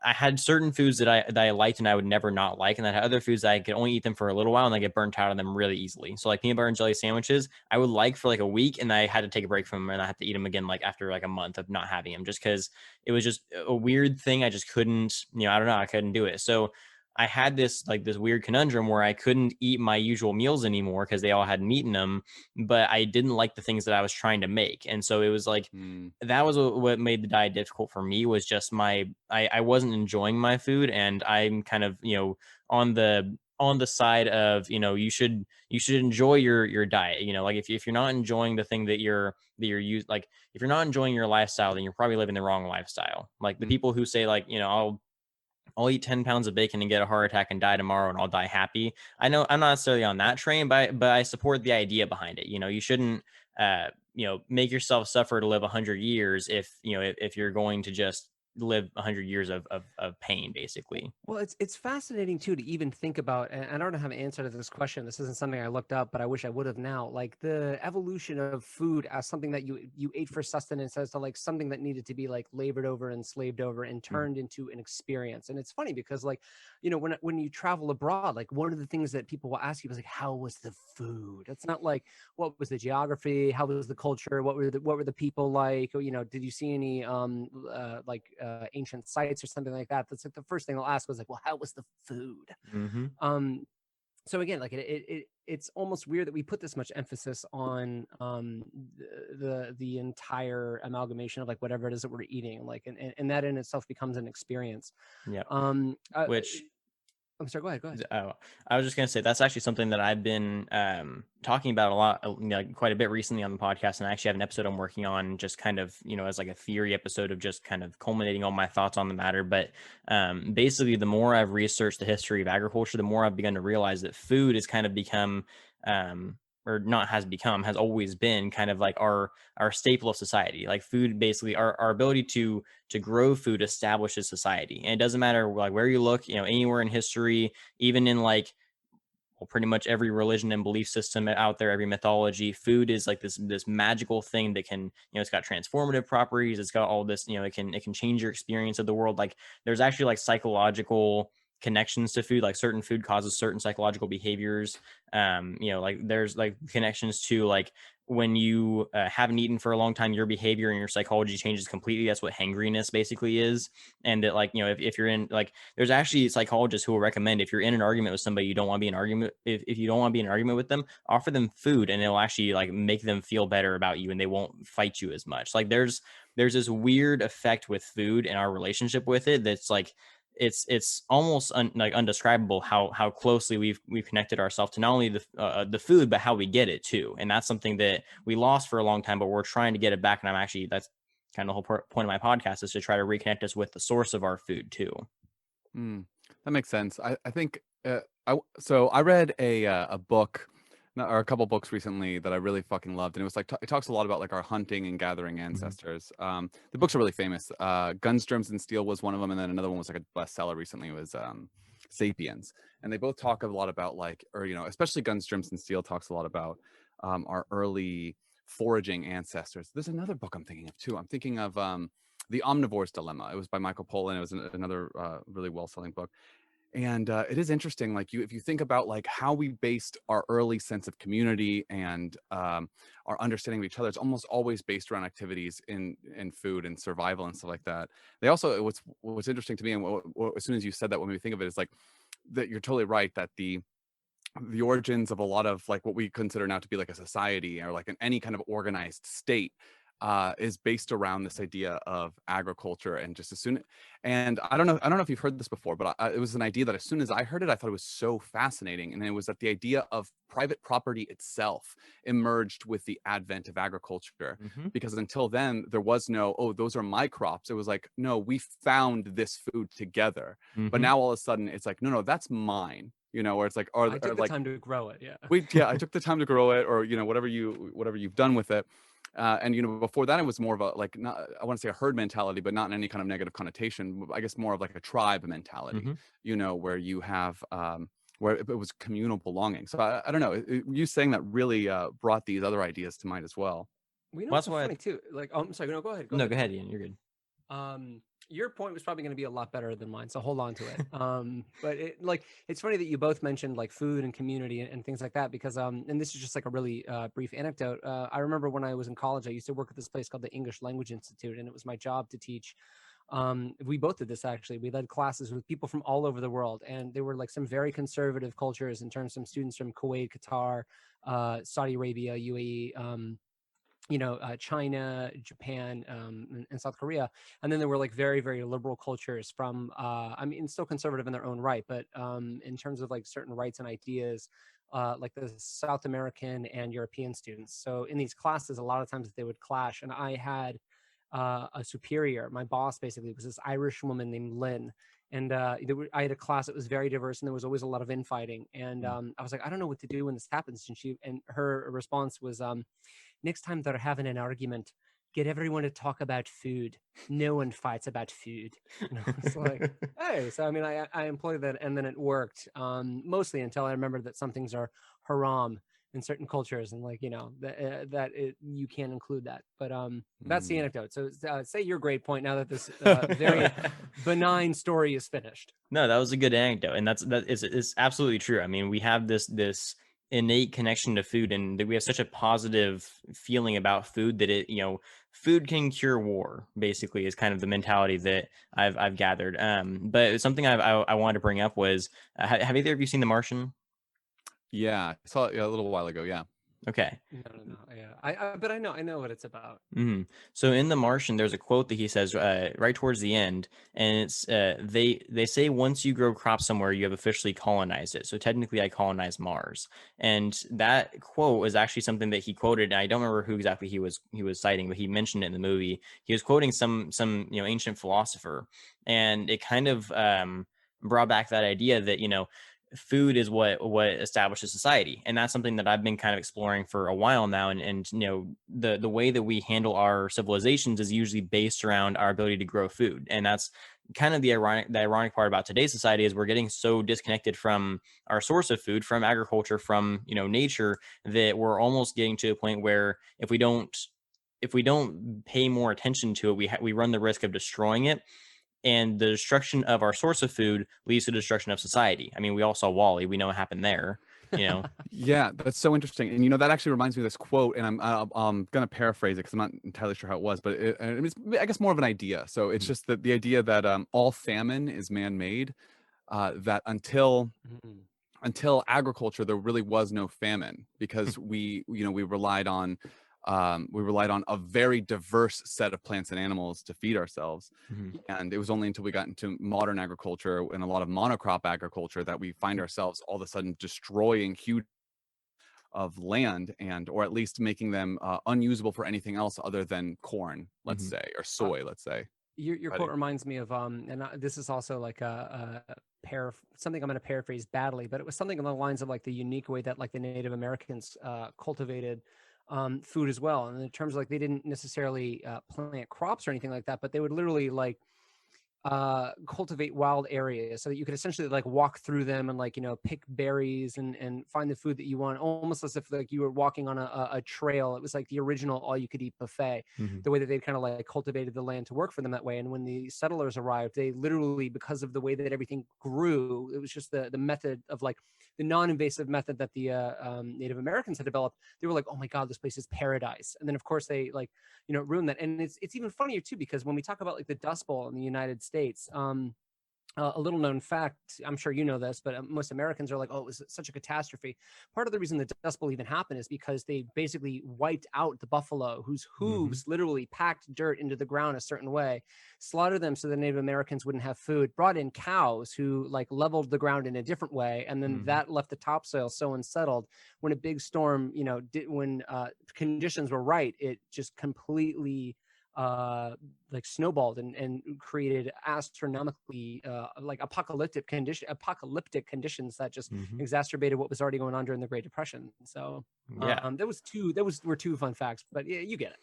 I had certain foods that I liked and I would never not like, and I had other foods that I could only eat them for a little while and I get burnt out on them really easily. So like peanut butter and jelly sandwiches, I would like for like a week, and I had to take a break from them, and I had to eat them again like after like a month of not having them, just because it was just a weird thing. I just couldn't, I don't know, I couldn't do it. So I had this weird conundrum where I couldn't eat my usual meals anymore because they all had meat in them, but I didn't like the things that I was trying to make. And so it was like, that was what made the diet difficult for me, was just I wasn't enjoying my food, and I'm kind of, on the side of, you should enjoy your diet. Like if you're not enjoying the thing that you're used, like if you're not enjoying your lifestyle, then you're probably living the wrong lifestyle. Like the people who say like, I'll eat 10 pounds of bacon and get a heart attack and die tomorrow and I'll die happy. I know I'm not necessarily on that train, but I support the idea behind it. You shouldn't, make yourself suffer to live 100 years if you're going to just live 100 years of pain, basically. Well, it's fascinating too to even think about, and I don't have an answer to this question. This isn't something I looked up, but I wish I would have now. Like the evolution of food as something that you ate for sustenance, as to like something that needed to be like labored over and slaved over and turned into an experience. And it's funny because like, when you travel abroad, like one of the things that people will ask you is like, how was the food? It's not like what was the geography, how was the culture, what were the people like, or, did you see any ancient sites or something like that. That's like the first thing they'll ask was like, well, how was the food? So again, like it's almost weird that we put this much emphasis on the entire amalgamation of like whatever it is that we're eating, like and that in itself becomes an experience. Yeah. Which I'm sorry, go ahead. Oh, I was just going to say that's actually something that I've been talking about a lot, quite a bit recently on the podcast. And I actually have an episode I'm working on, just kind of, as like a theory episode of just kind of culminating all my thoughts on the matter. But basically, the more I've researched the history of agriculture, the more I've begun to realize that food has kind of become has always been kind of like our staple of society. Like food, basically our ability to grow food establishes society. And it doesn't matter like where you look, anywhere in history, even in like, well, pretty much every religion and belief system out there, every mythology, food is like this magical thing that can, it's got transformative properties. It's got all this, it can change your experience of the world. Like there's actually like psychological connections to food, like certain food causes certain psychological behaviors. Like there's like connections to like when you haven't eaten for a long time, your behavior and your psychology changes completely. That's what hangriness basically is. And that like, if you're in like, there's actually psychologists who will recommend if you're in an argument with somebody, you don't want to be in an argument. If you don't want to be in an argument with them, offer them food and it'll actually like make them feel better about you and they won't fight you as much. Like there's this weird effect with food and our relationship with it. That's like, it's almost undescribable how closely we've connected ourselves to not only the food but how we get it too. And that's something that we lost for a long time, but we're trying to get it back. And that's kind of the whole point of my podcast, is to try to reconnect us with the source of our food too. That makes sense. I think I read a book or a couple books recently that I really fucking loved, and it was like it talks a lot about like our hunting and gathering ancestors. The books are really famous. Guns, Germs, and Steel was one of them, and then another one was like a bestseller recently was Sapiens, and they both talk a lot about like, or especially Guns, Germs, and Steel talks a lot about our early foraging ancestors. There's another book I'm thinking of too. I'm thinking of The Omnivorous Dilemma. It was by Michael Pollan. It was another really well-selling book. And it is interesting, like if you think about like how we based our early sense of community and our understanding of each other, it's almost always based around activities in food and survival and stuff like that. They also, what's interesting to me, and as soon as you said that, when we think of it, is like that you're totally right that the origins of a lot of like what we consider now to be like a society or like any kind of organized state is based around this idea of agriculture. And just as soon, and I don't know if you've heard this before, but it was an idea that as soon as I heard it, I thought it was so fascinating. And it was that the idea of private property itself emerged with the advent of agriculture, because until then there was no, oh, those are my crops. It was like, no, we found this food together. But now all of a sudden it's like, no, that's mine. Where it's like, I took the time to grow it. I took the time to grow it, or whatever you've done with it. And before that, it was more of a like, not, I want to say a herd mentality, but not in any kind of negative connotation. I guess more of like a tribe mentality. Where you have where it was communal belonging. So I don't know. You saying that really brought these other ideas to mind as well. We know what's funny too. Like, I'm sorry. No, go ahead. Go ahead, Ian. You're good. Your point was probably going to be a lot better than mine, so hold on to it. But it's funny that you both mentioned like food and community and things like that, because and this is just like a really brief anecdote. I remember when I was in college, I used to work at this place called the English Language Institute, and it was my job to teach. We both did this actually. We led classes with people from all over the world, and there were like some very conservative cultures in terms of some students from Kuwait, Qatar, Saudi Arabia, UAE. China, Japan, and South Korea. And then there were like very, very liberal cultures from, still conservative in their own right, but in terms of like certain rights and ideas, like the South American and European students. So in these classes, a lot of times they would clash. And I had a superior, my boss basically was this Irish woman named Lynn. And I had a class that was very diverse, and there was always a lot of infighting. And I was like, I don't know what to do when this happens. And her response was, next time they're having an argument, get everyone to talk about food. No one fights about food. And I was like, hey, so I employed that, and then it worked, mostly until I remembered that some things are haram in certain cultures, and like, you can't include that. But that's the anecdote. So say your great point now that this very benign story is finished. No, that was a good anecdote, and it's absolutely true. I mean, we have this innate connection to food, and that we have such a positive feeling about food that food can cure war, basically, is kind of the mentality that I've gathered. But something I wanted to bring up was, have either of you seen The Martian? Yeah, I saw it a little while ago. Yeah. Okay. No. Yeah, but I know what it's about. So in The Martian, there's a quote that he says right towards the end, and it's they say once you grow crops somewhere, you have officially colonized it. So technically, I colonized Mars, and that quote was actually something that he quoted. And I don't remember who exactly he was citing, but he mentioned it in the movie. He was quoting some ancient philosopher, and it kind of brought back that idea that food is what establishes society, and that's something that I've been kind of exploring for a while now. And the way that we handle our civilizations is usually based around our ability to grow food, and that's kind of the ironic part about today's society is we're getting so disconnected from our source of food, from agriculture, from nature, that we're almost getting to a point where if we don't pay more attention to it, we run the risk of destroying it. And the destruction of our source of food leads to the destruction of society. I mean, we all saw Wall-E. We know what happened there. Yeah, that's so interesting. And that actually reminds me of this quote, and I'm gonna paraphrase it because I'm not entirely sure how it was, but it's I guess more of an idea. So it's just that the idea that all famine is man-made. That until agriculture, there really was no famine, because we relied on a very diverse set of plants and animals to feed ourselves. And it was only until we got into modern agriculture and a lot of monocrop agriculture that we find ourselves all of a sudden destroying huge of land, or at least making them unusable for anything else other than corn, let's say, or soy, let's say. Your quote reminds me of, this is also like something I'm going to paraphrase badly, but it was something along the lines of like the unique way that like the Native Americans cultivated food as well. And in terms of like, they didn't necessarily plant crops or anything like that, but they would literally like cultivate wild areas so that you could essentially like walk through them and like, you know, pick berries and find the food that you want, almost as if like you were walking on a trail. It was like the original all you could eat buffet, the way that they kind of like cultivated the land to work for them that way. And when the settlers arrived, they literally, because of the way that everything grew, it was just the method of like the non-invasive method that the Native Americans had developed. They were like, oh my God, this place is paradise. And then of course they like, you know, ruined that. And it's even funnier too, because when we talk about like the Dust Bowl in the United States, a little known fact, I'm sure you know this, but most Americans are like, oh, it was such a catastrophe. Part of the reason the Dust Bowl even happened is because they basically wiped out the buffalo, whose hooves literally packed dirt into the ground a certain way, slaughtered them so the Native Americans wouldn't have food, brought in cows who like leveled the ground in a different way. And then that left the topsoil so unsettled when a big storm, you know, when conditions were right, it just completely like snowballed and created astronomically like apocalyptic conditions that just exacerbated what was already going on during the Great Depression. So those were two fun facts, but yeah, you get it.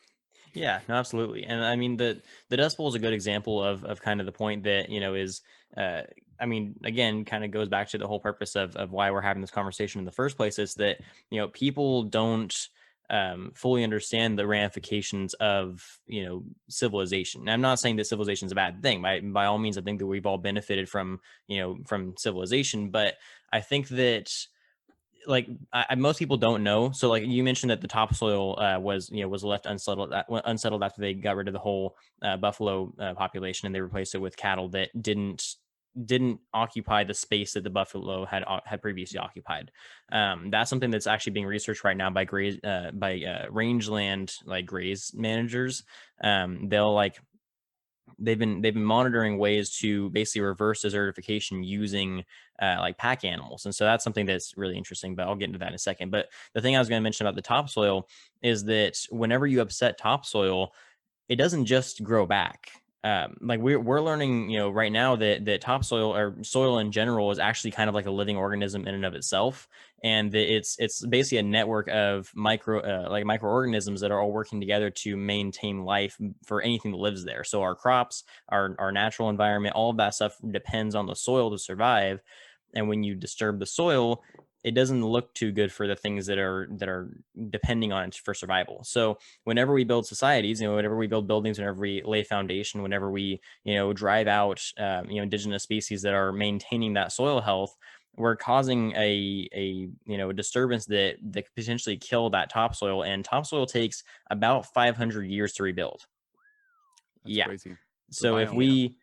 Yeah, no, absolutely. And I mean, the Dust Bowl is a good example of kind of the point that, you know, is, I mean, again, kind of goes back to the whole purpose of why we're having this conversation in the first place, is that, you know, people don't fully understand the ramifications of, you know, civilization. And I'm not saying that civilization is a bad thing. By all means, I think that we've all benefited from, you know, from civilization. But I think that, like, most people don't know. So like you mentioned that the topsoil was left unsettled after they got rid of the whole buffalo population, and they replaced it with cattle that didn't occupy the space that the buffalo had previously occupied. That's something that's actually being researched right now by rangeland like graze managers. They've been monitoring ways to basically reverse desertification using like pack animals. And so that's something that's really interesting, but I'll get into that in a second. But the thing I was going to mention about the topsoil is that whenever you upset topsoil, it doesn't just grow back. Like we're learning, you know, right now that topsoil or soil in general is actually kind of like a living organism in and of itself, and that it's basically a network of microorganisms that are all working together to maintain life for anything that lives there. So our crops, our natural environment, all of that stuff depends on the soil to survive. And when you disturb the soil, it doesn't look too good for the things that are depending on it for survival. So whenever we build societies, you know, whenever we build buildings, whenever we lay foundation, whenever we, you know, drive out, you know, indigenous species that are maintaining that soil health, we're causing a disturbance that could potentially kill that topsoil. And topsoil takes about 500 years to rebuild. That's crazy. So if we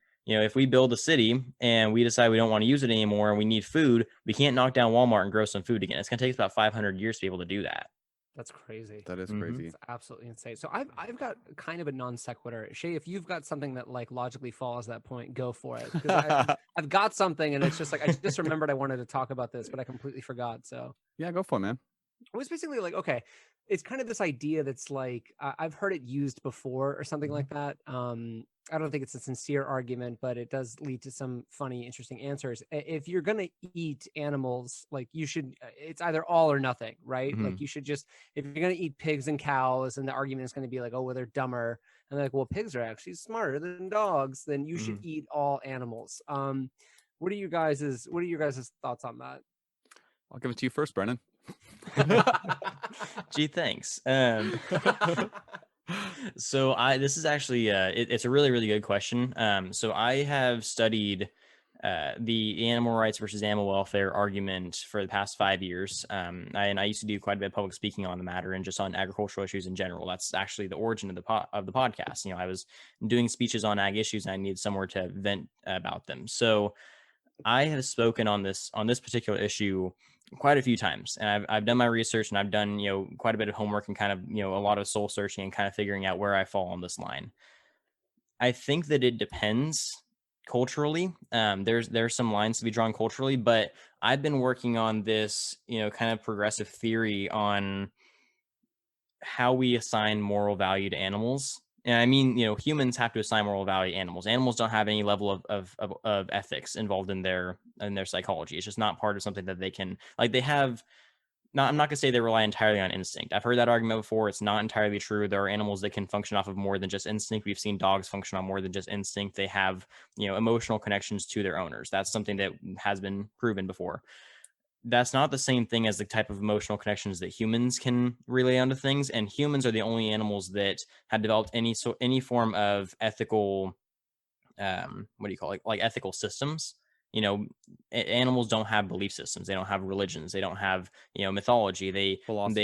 build a city and we decide we don't want to use it anymore and we need food, we can't knock down Walmart and grow some food again. It's going to take us about 500 years to be able to do that. That's crazy. That is crazy. It's absolutely insane. So I've got kind of a non sequitur. Shaye, if you've got something that like logically follows that point, go for it. Because I've got something, and it's just like I just remembered I wanted to talk about this, but I completely forgot. So yeah, go for it, man. it was basically like, okay, it's kind of this idea that's like I've heard it used before or something like that. I don't think it's a sincere argument, but it does lead to some funny, interesting answers. If you're going to eat animals, like you should, it's either all or nothing, right? Like you should just, if you're going to eat pigs and cows, and the argument is going to be like, oh, well, they're dumber. And they're like, well, pigs are actually smarter than dogs. Then you should eat all animals. What are you guys' thoughts on that? I'll give it to you first, Brennan. Gee, thanks. So this is actually it's a really, really good question. So I have studied the animal rights versus animal welfare argument for the past 5 years. And I used to do quite a bit of public speaking on the matter and just on agricultural issues in general. That's actually the origin of the podcast. You know, I was doing speeches on ag issues and I needed somewhere to vent about them. So I have spoken on this particular issue quite a few times, and I've done my research, and I've done, you know, quite a bit of homework and kind of, you know, a lot of soul searching and kind of figuring out where I fall on this line. I think that it depends culturally. There's some lines to be drawn culturally, but I've been working on this, you know, kind of progressive theory on how we assign moral value to animals And I mean, humans have to assign moral value to animals. Animals don't have any level of ethics involved in their psychology. It's just not part of something that they can, like, they have. Not, I'm not gonna say they rely entirely on instinct. I've heard that argument before. It's not entirely true. There are animals that can function off of more than just instinct. We've seen dogs function on more than just instinct. They have, emotional connections to their owners. That's something that has been proven before. That's not the same thing as the type of emotional connections that humans can relay onto things. And humans are the only animals that have developed any form of ethical, what do you call it? Like ethical systems. Animals don't have belief systems. They don't have religions. They don't have, mythology. They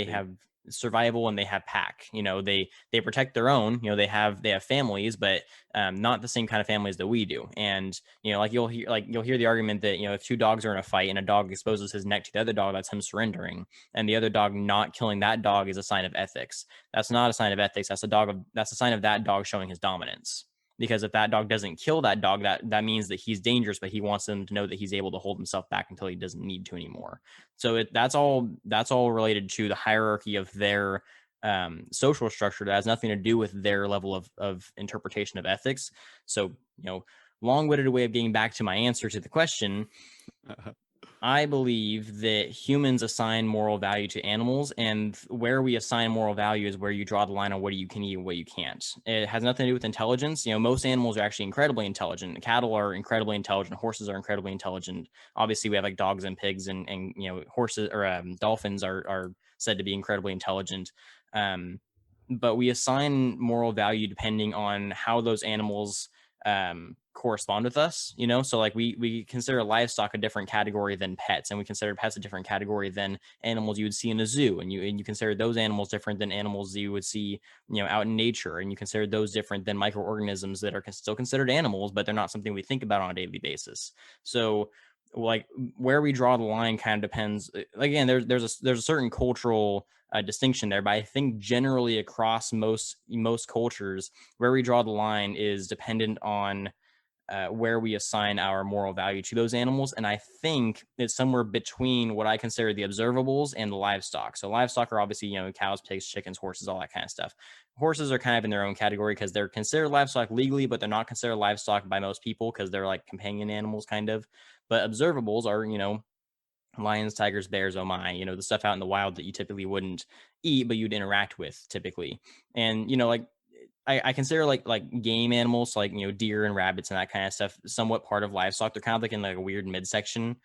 have survival and they have pack. They protect their own. They have families, but not the same kind of families that we do. And you'll hear the argument that if two dogs are in a fight and a dog exposes his neck to the other dog, that's him surrendering, and the other dog not killing that dog is a sign of ethics. That's not a sign of ethics. That's a sign of that dog showing his dominance. Because if that dog doesn't kill that dog, that means that he's dangerous, but he wants them to know that he's able to hold himself back until he doesn't need to anymore. So that's all related to the hierarchy of their social structure that has nothing to do with their level of interpretation of ethics. So, long-winded way of getting back to my answer to the question. I believe that humans assign moral value to animals, and where we assign moral value is where you draw the line on what you can eat and what you can't. It has nothing to do with intelligence. Most animals are actually incredibly intelligent. Cattle are incredibly intelligent. Horses are incredibly intelligent. Obviously, we have like dogs and pigs, and horses or dolphins are said to be incredibly intelligent. But we assign moral value depending on how those animals correspond with us, so like we consider livestock a different category than pets, and we consider pets a different category than animals you would see in a zoo, and you consider those animals different than animals you would see out in nature, and you consider those different than microorganisms that are still considered animals, but they're not something we think about on a daily basis. So like where we draw the line kind of depends. Again, there's a certain cultural distinction there, but I think generally across most cultures, where we draw the line is dependent on where we assign our moral value to those animals. And I think it's somewhere between what I consider the observables and the livestock. So livestock are obviously, cows, pigs, chickens, horses, all that kind of stuff. Horses are kind of in their own category because they're considered livestock legally, but they're not considered livestock by most people because they're like companion animals kind of. But observables are, lions, tigers, bears, oh my, the stuff out in the wild that you typically wouldn't eat, but you'd interact with typically. And, like, I consider like game animals, like, deer and rabbits and that kind of stuff, somewhat part of livestock. They're kind of like in like a weird midsection,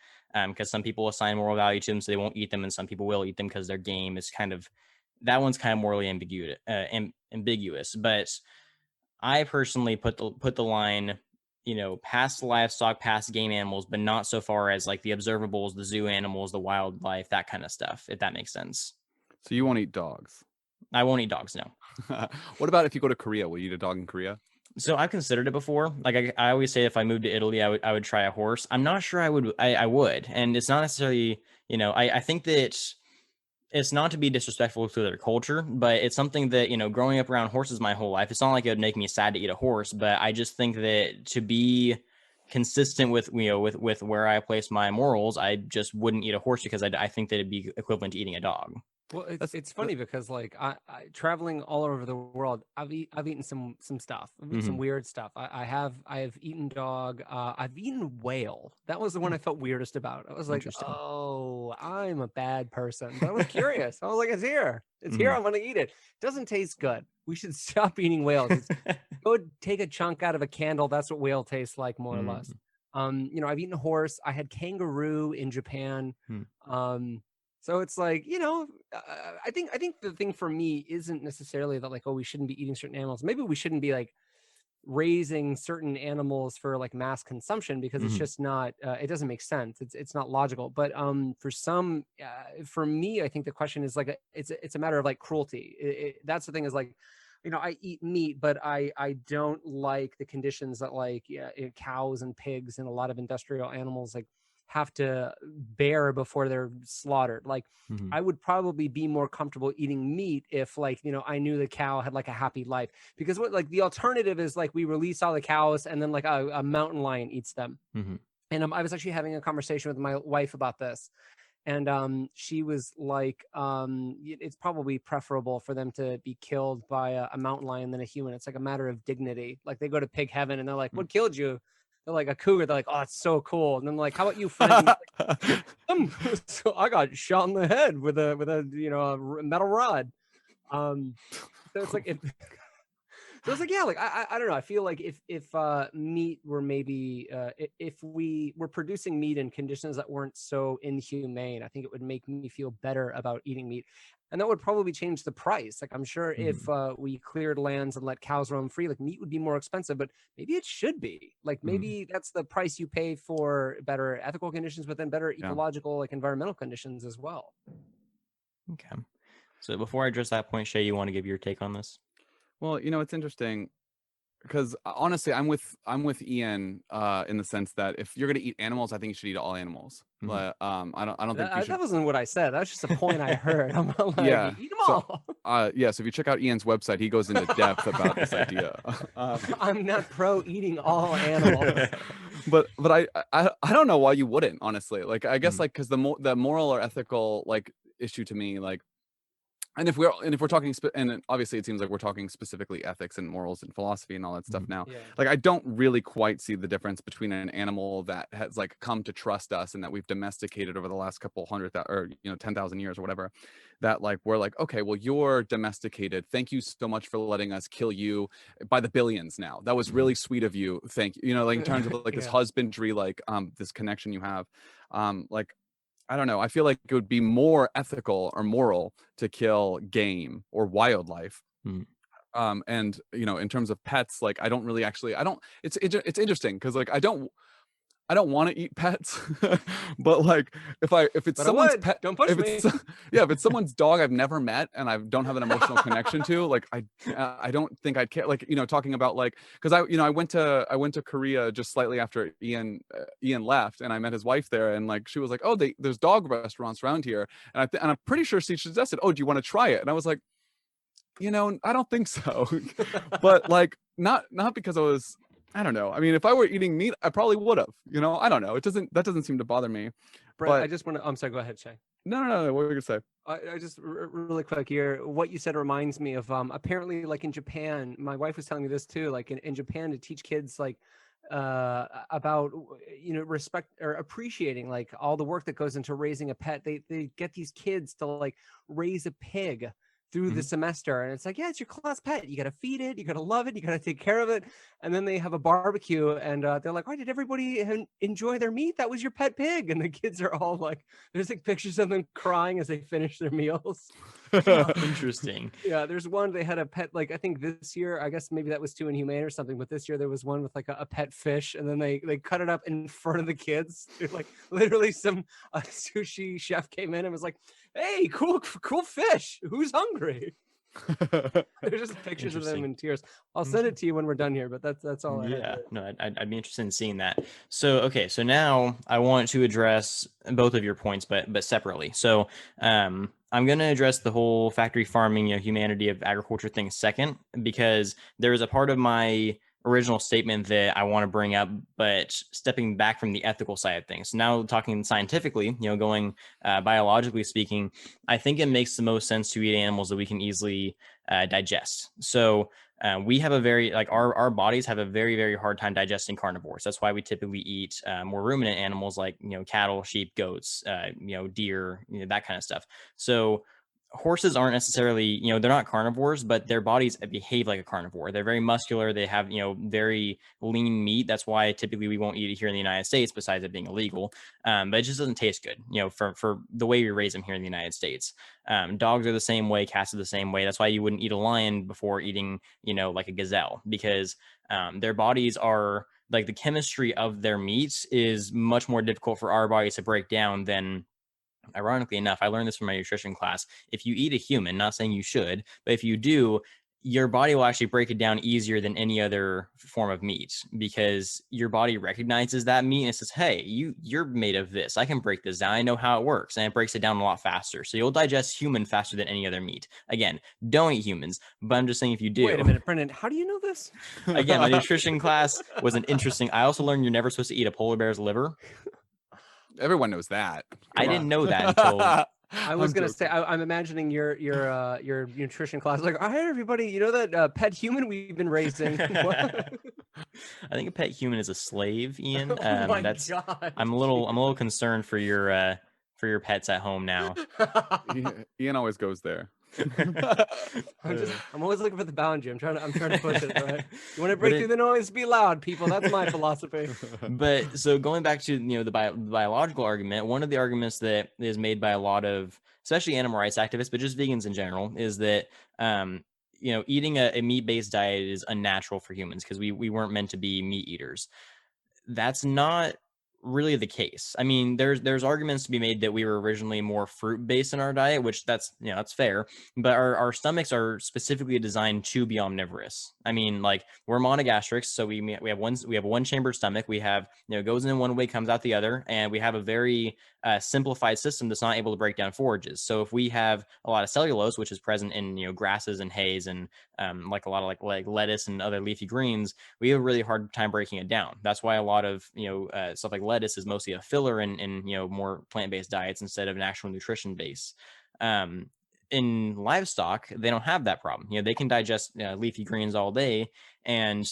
because some people assign moral value to them, so they won't eat them, and some people will eat them because their game is that one's kind of morally ambiguous. But I personally put the line, past livestock, past game animals, but not so far as like the observables, the zoo animals, the wildlife, that kind of stuff, if that makes sense. So you won't eat dogs? I won't eat dogs, no. What about if you go to Korea? Will you eat a dog in Korea? So I've considered it before. Like I always say, if I moved to Italy, I would try a horse. I'm not sure I would. I would, and it's not necessarily. I think that it's not to be disrespectful to their culture, but it's something that, growing up around horses my whole life, it's not like it would make me sad to eat a horse, but I just think that to be consistent with, with where I place my morals, I just wouldn't eat a horse because I think that it'd be equivalent to eating a dog. Well, it's funny because like I traveling all over the world, I've eaten some stuff, some weird stuff. I have eaten dog. I've eaten whale. That was the one I felt weirdest about. I was like, oh, I'm a bad person. But I was curious. I was like, it's here. It's here. I'm gonna eat it. Doesn't taste good. We should stop eating whales. Go take a chunk out of a candle. That's what whale tastes like, more or less. I've eaten a horse. I had kangaroo in Japan. So it's like, I think the thing for me isn't necessarily that like, oh, we shouldn't be eating certain animals. Maybe we shouldn't be like raising certain animals for like mass consumption, because it's just not, it doesn't make sense. It's not logical. But for me, I think the question is like, it's a matter of like cruelty. That's the thing, is like, I eat meat, but I don't like the conditions that like cows and pigs and a lot of industrial animals like have to bear before they're slaughtered. Like I would probably be more comfortable eating meat if like, I knew the cow had like a happy life, because what like the alternative is like we release all the cows and then like a mountain lion eats them. And I was actually having a conversation with my wife about this. And she was like, it's probably preferable for them to be killed by a mountain lion than a human. It's like a matter of dignity. Like they go to pig heaven and they're like, what killed you? They're like, a cougar. They're like, oh, it's so cool. And then like, how about you, friend? Like, so I got shot in the head with a a metal rod. So it's like so it's like, yeah, like I don't know. I feel like if meat were maybe if we were producing meat in conditions that weren't so inhumane, I think it would make me feel better about eating meat. And that would probably change the price. Like I'm sure if we cleared lands and let cows roam free, like meat would be more expensive, but maybe it should be. Like maybe that's the price you pay for better ethical conditions, but then better ecological, like environmental conditions as well. Okay. So before I address that point, Shaye, you want to give your take on this? Well, it's interesting because honestly, I'm with Ian in the sense that if you're gonna eat animals, I think you should eat all animals. I don't think you should. That wasn't what I said. That was just a point I heard. I'm like, Yeah. eat them all. So if you check out Ian's website, he goes into depth about this idea. I'm not pro eating all animals. but I don't know why you wouldn't, honestly. Like I guess like because the moral or ethical like issue to me, like, and if we're talking and obviously it seems like we're talking specifically ethics and morals and philosophy and all that stuff now. Yeah. Like I don't really quite see the difference between an animal that has like come to trust us and that we've domesticated over the last couple 10,000 years or whatever, that like we're like, okay, well, you're domesticated, thank you so much for letting us kill you by the billions now, that was really sweet of you, thank you, like in terms of like this husbandry, like this connection you have, like I don't know. I feel like it would be more ethical or moral to kill game or wildlife. And in terms of pets, like I don't really actually. I don't. It's interesting because like I don't want to eat pets, but like if it's someone's pet, don't push me. If it's someone's dog I've never met and I don't have an emotional connection to, like I don't think I'd care. Like talking about like because I went to Korea just slightly after Ian left, and I met his wife there, and like she was like, oh, there's dog restaurants around here, and I'm pretty sure she suggested, oh, do you want to try it? And I was like, I don't think so, but like not because I don't know. I mean, if I were eating meat, I probably would have. I don't know. That doesn't seem to bother me. Brett, but I just want to. I'm sorry. Go ahead, Shaye. No. What were you gonna say? I just really quick here. What you said reminds me of apparently like in Japan. My wife was telling me this too. Like in Japan, to teach kids like about respect or appreciating like all the work that goes into raising a pet. They get these kids to like raise a pig through the semester, and it's like, yeah, it's your class pet, you got to feed it, you got to love it, you got to take care of it. And then they have a barbecue, and they're like, why did everybody enjoy their meat? That was your pet pig. And the kids are all like, there's like pictures of them crying as they finish their meals. Interesting. Yeah, there's one, they had a pet, like I think this year, I guess maybe that was too inhumane or something, but this year there was one with like a pet fish, and then they cut it up in front of the kids. They're like literally a sushi chef came in and was like, hey, cool fish, who's hungry? There's just pictures of them in tears. I'll send it to you when we're done here, but that's all I had. No, I'd be interested in seeing that. So okay, so now I want to address both of your points, but separately. So I'm going to address the whole factory farming, humanity of agriculture thing second, because there is a part of my original statement that I want to bring up, but stepping back from the ethical side of things. Now talking scientifically, going biologically speaking, I think it makes the most sense to eat animals that we can easily digest. So we have a very, like our bodies have a very, very hard time digesting carnivores. That's why we typically eat more ruminant animals like, cattle, sheep, goats, deer, that kind of stuff. So horses aren't necessarily, they're not carnivores, but their bodies behave like a carnivore. They're very muscular. They have, very lean meat. That's why typically we won't eat it here in the United States, besides it being illegal. But it just doesn't taste good, for the way we raise them here in the United States. Dogs are the same way. Cats are the same way. That's why you wouldn't eat a lion before eating, like a gazelle, because their bodies are like, the chemistry of their meats is much more difficult for our bodies to break down than, ironically enough, I learned this from my nutrition class. If you eat a human, not saying you should, but if you do, your body will actually break it down easier than any other form of meat, because your body recognizes that meat and it says, hey, you're made of this. I can break this down. I know how it works. And it breaks it down a lot faster. So you'll digest human faster than any other meat. Again, don't eat humans, but I'm just saying if you do. Wait a minute, Brendan, how do you know this? Again, my nutrition class was an interesting. I also learned you're never supposed to eat a polar bear's liver. Everyone knows that. I Come didn't on. know that until I was I'm gonna say, joking. I'm imagining your nutrition class. Like, all right, everybody, you know that pet human we've been raising. What? I think a pet human is a slave, Ian. Oh my That's god! I'm a little concerned for your pets at home now. Ian always goes there. I'm always looking for the boundary. I'm trying to push it. Right? You want to But break it, through the noise? Be loud, people. That's my philosophy. but so going back to the biological argument, one of the arguments that is made by a lot of especially animal rights activists, but just vegans in general, is that eating a meat-based diet is unnatural for humans because we weren't meant to be meat eaters. That's not really the case. I mean, there's arguments to be made that we were originally more fruit based in our diet, which that's fair. But our stomachs are specifically designed to be omnivorous. I mean, like we're monogastrics, so we have a one chamber stomach. We have goes in one way, comes out the other, and we have a very simplified system that's not able to break down forages. So if we have a lot of cellulose, which is present in grasses and hays and like a lot of like lettuce and other leafy greens, we have a really hard time breaking it down. That's why a lot of stuff like lettuce is mostly a filler in more plant-based diets instead of an actual nutrition base. In livestock, they don't have that problem. They can digest leafy greens all day, and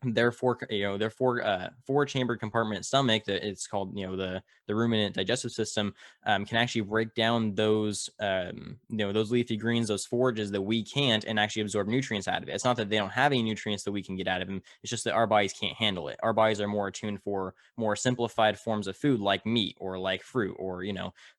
therefore their four chamber compartment stomach, that it's called the ruminant digestive system, can actually break down those those leafy greens, those forages that we can't, and actually absorb nutrients out of it. It's not that they don't have any nutrients that we can get out of them, it's just that our bodies can't handle it. Our bodies are more attuned for more simplified forms of food like meat or like fruit or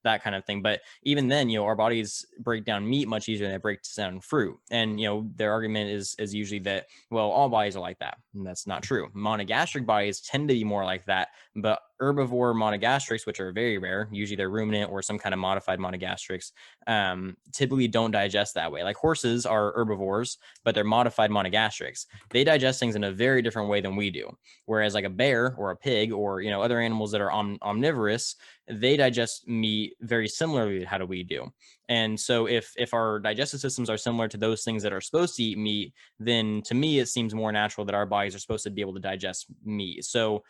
that kind of thing. But even then, our bodies break down meat much easier than they break down fruit. And their argument is usually that, well, all bodies are like that. And that's not true. Monogastric bodies tend to be more like that, but herbivore monogastrics, which are very rare, usually they're ruminant or some kind of modified monogastrics, typically don't digest that way. Like horses are herbivores, but they're modified monogastrics. They digest things in a very different way than we do. Whereas like a bear or a pig or other animals that are omnivorous, they digest meat very similarly to how do we do. And so if our digestive systems are similar to those things that are supposed to eat meat, then to me it seems more natural that our bodies are supposed to be able to digest meat. So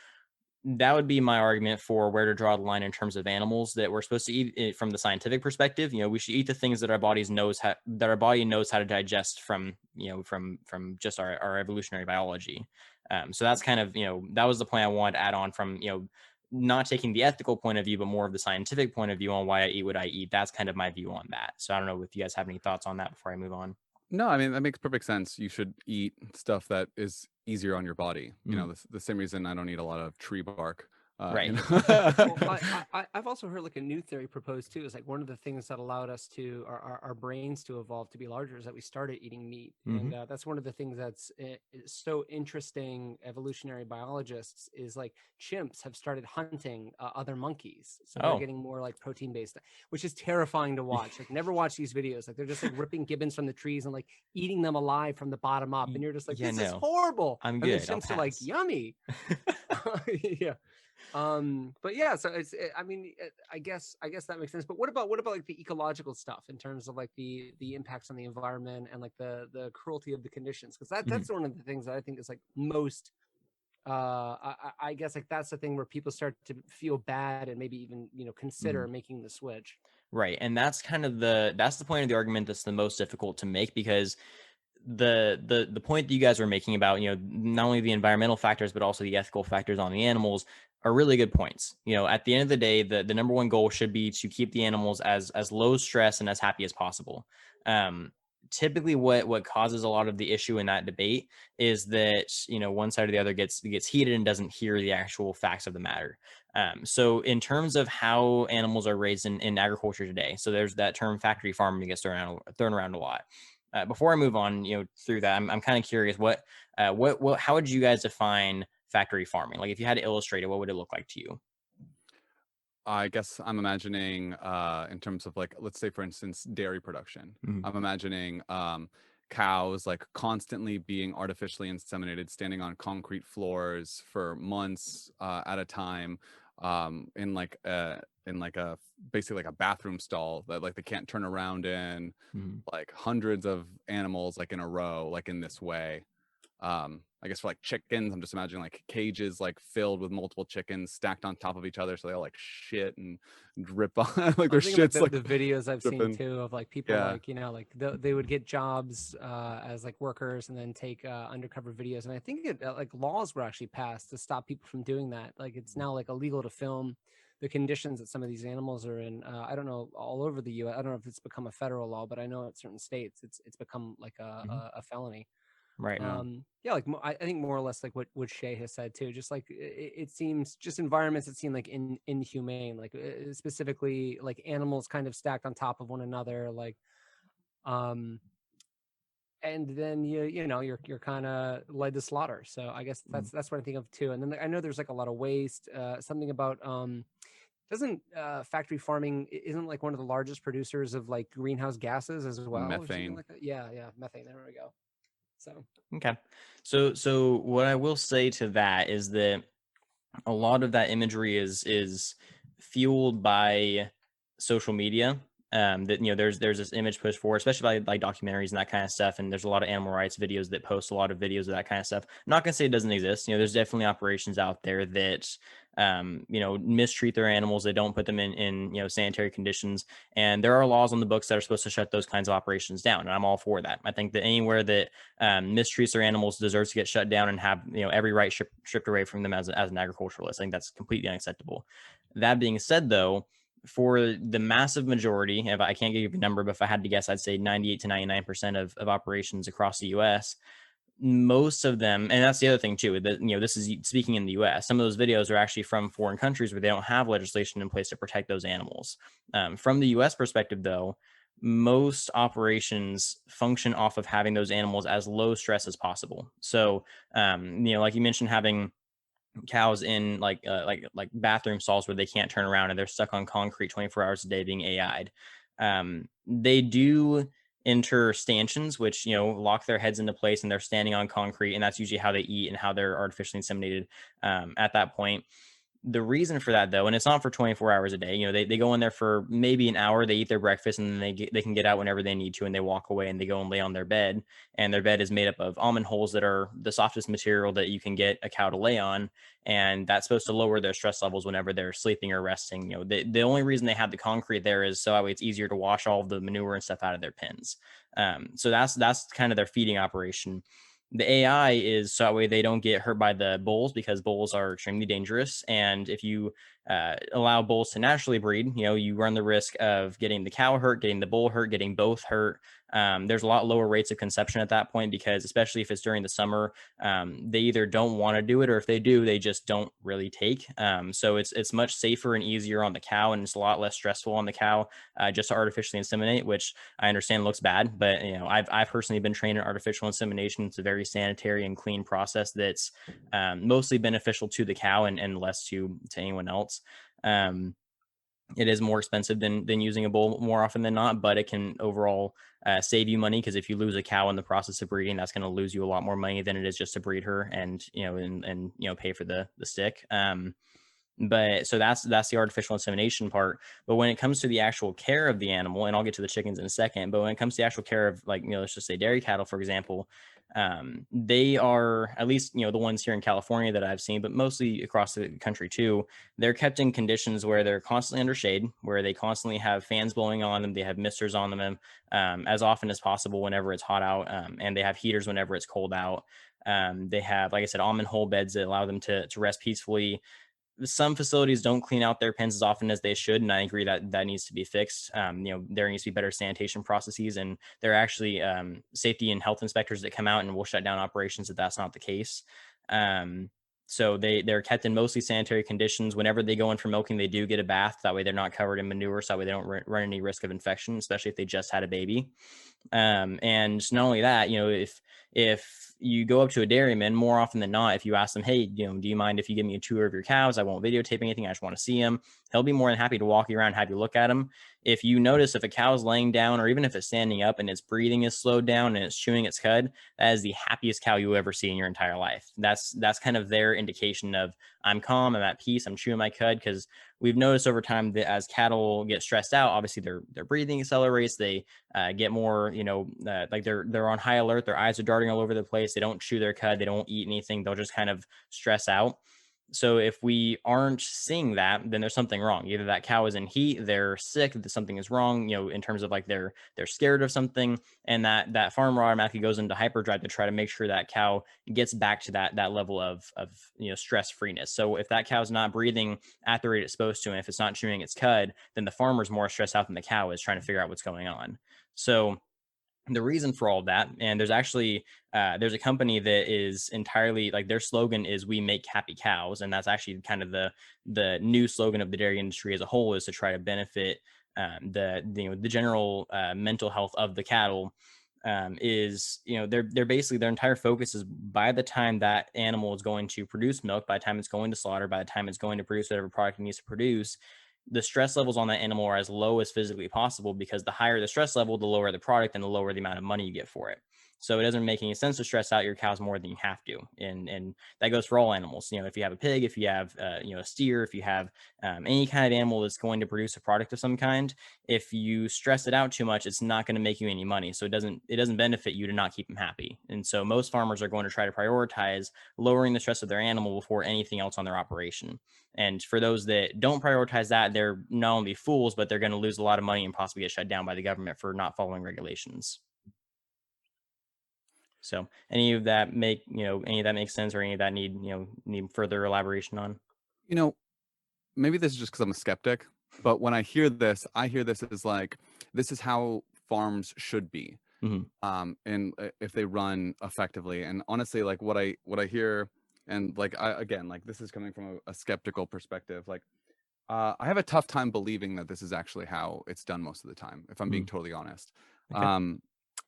that would be my argument for where to draw the line in terms of animals that we're supposed to eat it from the scientific perspective. We should eat the things that our body knows how to digest from just our evolutionary biology. So that's kind of that was the point I wanted to add on from not taking the ethical point of view, but more of the scientific point of view on why I eat what I eat. That's kind of my view on that. So I don't know if you guys have any thoughts on that before I move on. No, I mean, that makes perfect sense. You should eat stuff that is easier on your body. Mm. The same reason I don't eat a lot of tree bark. Right. Well, I've also heard like a new theory proposed too. Is like one of the things that allowed us to our brains to evolve to be larger is that we started eating meat, and that's one of the things that's so interesting. Evolutionary biologists is like chimps have started hunting other monkeys, so they're getting more like protein based, which is terrifying to watch. Like never watch these videos. Like they're just like ripping gibbons from the trees and like eating them alive from the bottom up, and you're just like, this is horrible. I'm and good. the chimps are like, yummy. Yeah. But yeah, so I mean, I guess that makes sense. But what about like the ecological stuff in terms of like the impacts on the environment and like the cruelty of the conditions? Because that's one of the things that I think is like most I guess like that's the thing where people start to feel bad and maybe even consider making the switch. Right. And that's kind of that's the point of the argument that's the most difficult to make, because the point that you guys were making about not only the environmental factors but also the ethical factors on the animals are really good points. At the end of the day, the number one goal should be to keep the animals as low stress and as happy as possible. Typically what causes a lot of the issue in that debate is that one side or the other gets heated and doesn't hear the actual facts of the matter. So in terms of how animals are raised in agriculture today, so there's that term factory farming that gets thrown around a lot. Before I move on, through that, I'm kind of curious what how would you guys define factory farming? Like if you had to illustrate it, what would it look like to you? I guess I'm imagining in terms of like, let's say for instance, dairy production. I'm imagining cows like constantly being artificially inseminated, standing on concrete floors for months at a time, in like a basically like a bathroom stall that like they can't turn around in, like hundreds of animals like in a row, like in this way. I guess for like chickens, I'm just imagining like cages like filled with multiple chickens stacked on top of each other, so they all like shit and drip on like their I'm thinking shits like like the videos I've seen dripping. too of like people Yeah. like, you know, like they would get jobs as like workers and then take undercover videos. And I think like laws were actually passed to stop people from doing that. Like it's now like illegal to film the conditions that some of these animals are in. I don't know all over the US. I don't know if it's become a federal law, but I know in certain states it's become like a felony. Right. Yeah, like I think more or less like what Shaye has said too. Just like it seems, just environments that seem like inhumane, like specifically like animals kind of stacked on top of one another, like um, and then you know you're kind of led to slaughter. So I guess that's what I think of too. And then I know there's like a lot of waste. Something about doesn't factory farming isn't like one of the largest producers of like greenhouse gases as well, or something Methane. like that? Yeah, methane. There we go. So Okay. So what I will say to that is that a lot of that imagery is fueled by social media. That, you know, there's this image push for, especially by like documentaries and that kind of stuff. And there's a lot of animal rights videos that post a lot of videos of that kind of stuff. I'm not gonna say it doesn't exist. You know, there's definitely operations out there that you know, mistreat their animals. They don't put them in you know, sanitary conditions. And there are laws on the books that are supposed to shut those kinds of operations down. And I'm all for that. I think that anywhere that mistreats their animals deserves to get shut down and have, you know, every right stripped away from them as an agriculturalist. I think that's completely unacceptable. That being said, though, for the massive majority, if I can't give you a number, but if I had to guess, I'd say 98 to 99% of operations across the U.S., most of them, and that's the other thing too, that, you know, this is speaking in the US, some of those videos are actually from foreign countries where they don't have legislation in place to protect those animals. From the US perspective, though, most operations function off of having those animals as low stress as possible. So, you know, like you mentioned, having cows in like bathroom stalls where they can't turn around and they're stuck on concrete 24 hours a day being AI'd. They do enter stanchions, which, you know, lock their heads into place and they're standing on concrete, and that's usually how they eat and how they're artificially inseminated at that point. The reason for that, though, and it's not for 24 hours a day, you know, they go in there for maybe an hour, they eat their breakfast, and then they can get out whenever they need to, and they walk away and they go and lay on their bed. And their bed is made up of almond holes that are the softest material that you can get a cow to lay on. And that's supposed to lower their stress levels whenever they're sleeping or resting. You know, the only reason they have the concrete there is so that way it's easier to wash all of the manure and stuff out of their pens. So that's kind of their feeding operation. The AI is so that way they don't get hurt by the bulls, because bulls are extremely dangerous. And if you allow bulls to naturally breed, you know, you run the risk of getting the cow hurt, getting the bull hurt, getting both hurt. There's a lot lower rates of conception at that point, because especially if it's during the summer, they either don't want to do it, or if they do, they just don't really take. So it's much safer and easier on the cow, and it's a lot less stressful on the cow just to artificially inseminate, which I understand looks bad, but, you know, I've personally been trained in artificial insemination. It's a very sanitary and clean process that's mostly beneficial to the cow and less to anyone else. It is more expensive than using a bull more often than not, but it can overall save you money, because if you lose a cow in the process of breeding, that's going to lose you a lot more money than it is just to breed her and, you know, and you know, pay for the stick. But so that's the artificial insemination part. But when it comes to the actual care of the animal, and I'll get to the chickens in a second, but when it comes to the actual care of, like, you know, let's just say dairy cattle, for example, they are, at least, you know, the ones here in California that I've seen, but mostly across the country too, they're kept in conditions where they're constantly under shade, where they constantly have fans blowing on them, they have misters on them as often as possible whenever it's hot out, and they have heaters whenever it's cold out. They have, like I said, almond hole beds that allow them to rest peacefully. Some facilities don't clean out their pens as often as they should, and I agree that that needs to be fixed. You know, there needs to be better sanitation processes, and there are actually safety and health inspectors that come out and will shut down operations if that's not the case. So they're kept in mostly sanitary conditions. Whenever they go in for milking, they do get a bath. That way they're not covered in manure, so that way they don't run any risk of infection, especially if they just had a baby. And not only that, you know, if you go up to a dairyman, more often than not, if you ask them, hey, you know, do you mind if you give me a tour of your cows? I won't videotape anything. I just want to see them. He'll be more than happy to walk you around, have you look at them. If you notice if a cow's laying down, or even if it's standing up and its breathing is slowed down and it's chewing its cud, that is the happiest cow you ever see in your entire life. That's kind of their indication of, I'm calm, I'm at peace, I'm chewing my cud. Because we've noticed over time that as cattle get stressed out, obviously their breathing accelerates. They get more, like they're on high alert. Their eyes are darting all over the place. They don't chew their cud. They don't eat anything. They'll just kind of stress out. So if we aren't seeing that, then there's something wrong. Either that cow is in heat, they're sick, something is wrong, in terms of like they're scared of something, and that farmer automatically goes into hyperdrive to try to make sure that cow gets back to that level of stress freeness. So if that cow's not breathing at the rate it's supposed to, and if it's not chewing its cud, then the farmer's more stressed out than the cow is trying to figure out what's going on. So the reason for all of that, and there's actually there's a company that is entirely like, their slogan is "We make happy cows," and that's actually kind of the new slogan of the dairy industry as a whole, is to try to benefit the general mental health of the cattle. Is they're basically, their entire focus is, by the time that animal is going to produce milk, by the time it's going to slaughter, by the time it's going to produce whatever product it needs to produce, the stress levels on that animal are as low as physically possible, because the higher the stress level, the lower the product and the lower the amount of money you get for it. So it doesn't make any sense to stress out your cows more than you have to. And that goes for all animals. If you have a pig, if you have, a steer, if you have any kind of animal that's going to produce a product of some kind, if you stress it out too much, it's not going to make you any money. So it doesn't benefit you to not keep them happy. And so most farmers are going to try to prioritize lowering the stress of their animal before anything else on their operation. And for those that don't prioritize that, they're not only fools, but they're going to lose a lot of money and possibly get shut down by the government for not following regulations. So any of that makes sense, or any of that need further elaboration on? Maybe this is just because I'm a skeptic, but when I hear this as like, this is how farms should be. Mm-hmm. And if they run effectively. And honestly, like what I hear, and like this is coming from a skeptical perspective, like I have a tough time believing that this is actually how it's done most of the time, if I'm being totally honest. Okay.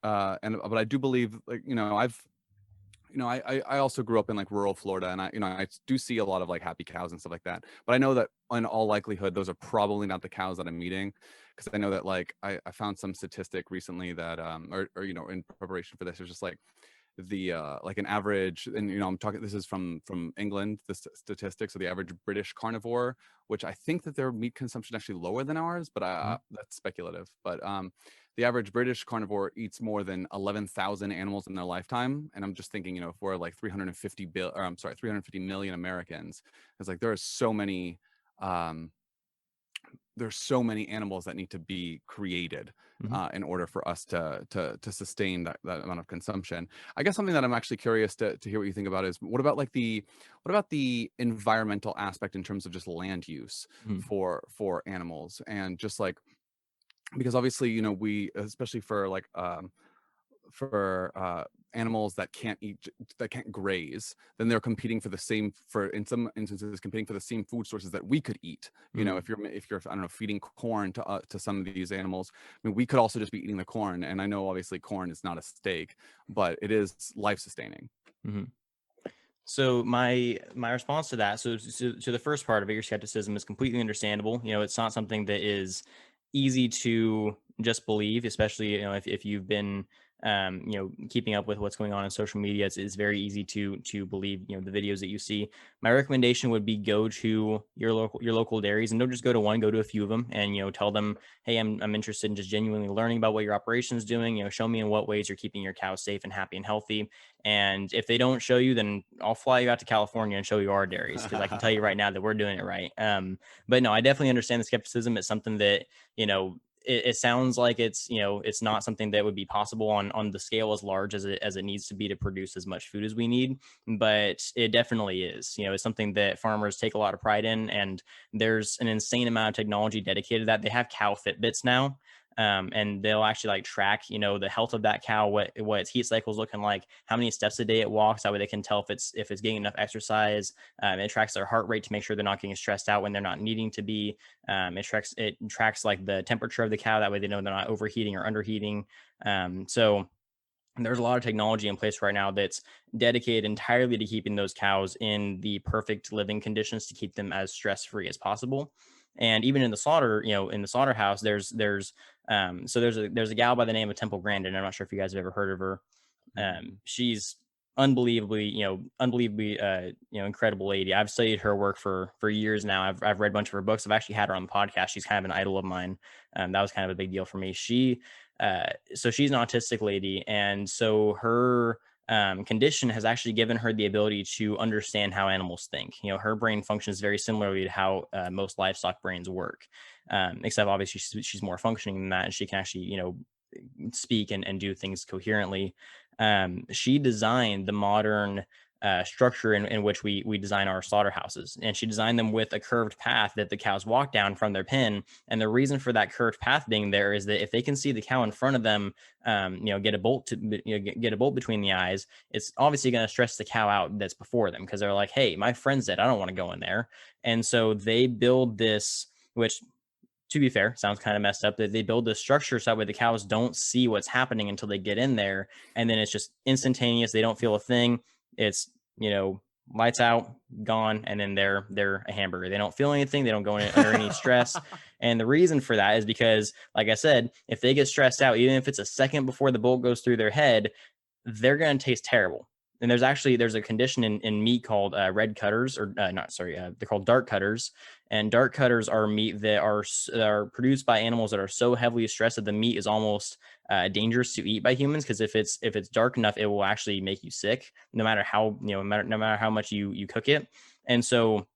But I do believe, like, I also grew up in like rural Florida, and I do see a lot of like happy cows and stuff like that. But I know that in all likelihood, those are probably not the cows that I'm meeting, because I know that, like, I found some statistic recently that or in preparation for this, it was just like the like an average, and I'm talking, this is from England, the statistics. So the average British carnivore, which I think that their meat consumption actually lower than ours, but that's speculative. But the average British carnivore eats more than 11,000 animals in their lifetime. And I'm just thinking, if we're like 350 million Americans, it's like there are so many there's so many animals that need to be created in order for us to sustain that amount of consumption. I guess something that I'm actually curious to hear what you think about is, what about the environmental aspect in terms of just land use for animals, and just like, because obviously, we, especially for like animals that can't graze, then they're competing in some instances competing for the same food sources that we could eat. If you're I don't know, feeding corn to some of these animals, I mean, we could also just be eating the corn. And I know obviously corn is not a steak, but it is life sustaining. So my response to that, so to the first part of it, your skepticism is completely understandable. It's not something that is easy to just believe, especially if you've been keeping up with what's going on social media. It's very easy to believe the videos that you see. My recommendation would be, go to your local dairies, and don't just go to one, go to a few of them, and tell them, hey, I'm interested in just genuinely learning about what your operation is doing. Show me in what ways you're keeping your cows safe and happy and healthy. And if they don't show you, then I'll fly you out to California and show you our dairies, because I can tell you right now that we're doing it right. But no, I definitely understand the skepticism. It's something that it sounds like it's not something that would be possible on the scale as large as it needs to be to produce as much food as we need, but it definitely is. It's something that farmers take a lot of pride in, and there's an insane amount of technology dedicated to that. They have cow Fitbits now. And they'll actually like track, the health of that cow, what its heat cycle is looking like, how many steps a day it walks. That way they can tell if it's getting enough exercise. It tracks their heart rate to make sure they're not getting stressed out when they're not needing to be. It tracks like the temperature of the cow. That way they know they're not overheating or underheating. So there's a lot of technology in place right now that's dedicated entirely to keeping those cows in the perfect living conditions to keep them as stress-free as possible. And even in the slaughterhouse, there's a gal by the name of Temple Grandin. I'm not sure if you guys have ever heard of her. She's unbelievably incredible lady. I've studied her work for years now. I've read a bunch of her books. I've actually had her on the podcast. She's kind of an idol of mine. That was kind of a big deal for me. So she's an autistic lady, and so her condition has actually given her the ability to understand how animals think. Her brain functions very similarly to how most livestock brains work, except obviously she's more functioning than that, and she can actually speak and do things coherently. She designed the modern structure in which we design our slaughterhouses, and she designed them with a curved path that the cows walk down from their pen. And the reason for that curved path being there is that if they can see the cow in front of them, get a bolt get a bolt between the eyes, it's obviously going to stress the cow out that's before them, because they're like, hey, my friend's dead, I don't want to go in there. And so they build this, which, to be fair, sounds kind of messed up, that they build this structure so that way the cows don't see what's happening until they get in there. And then it's just instantaneous. They don't feel a thing. It's, lights out, gone. And then they're a hamburger. They don't feel anything. They don't go under any stress. And the reason for that is because, like I said, if they get stressed out, even if it's a second before the bolt goes through their head, they're going to taste terrible. And there's a condition in meat called red cutters, or they're called dark cutters. And dark cutters are meat that are produced by animals that are so heavily stressed that the meat is almost dangerous to eat by humans, because if it's dark enough, it will actually make you sick, no matter how no matter how much you cook it. And so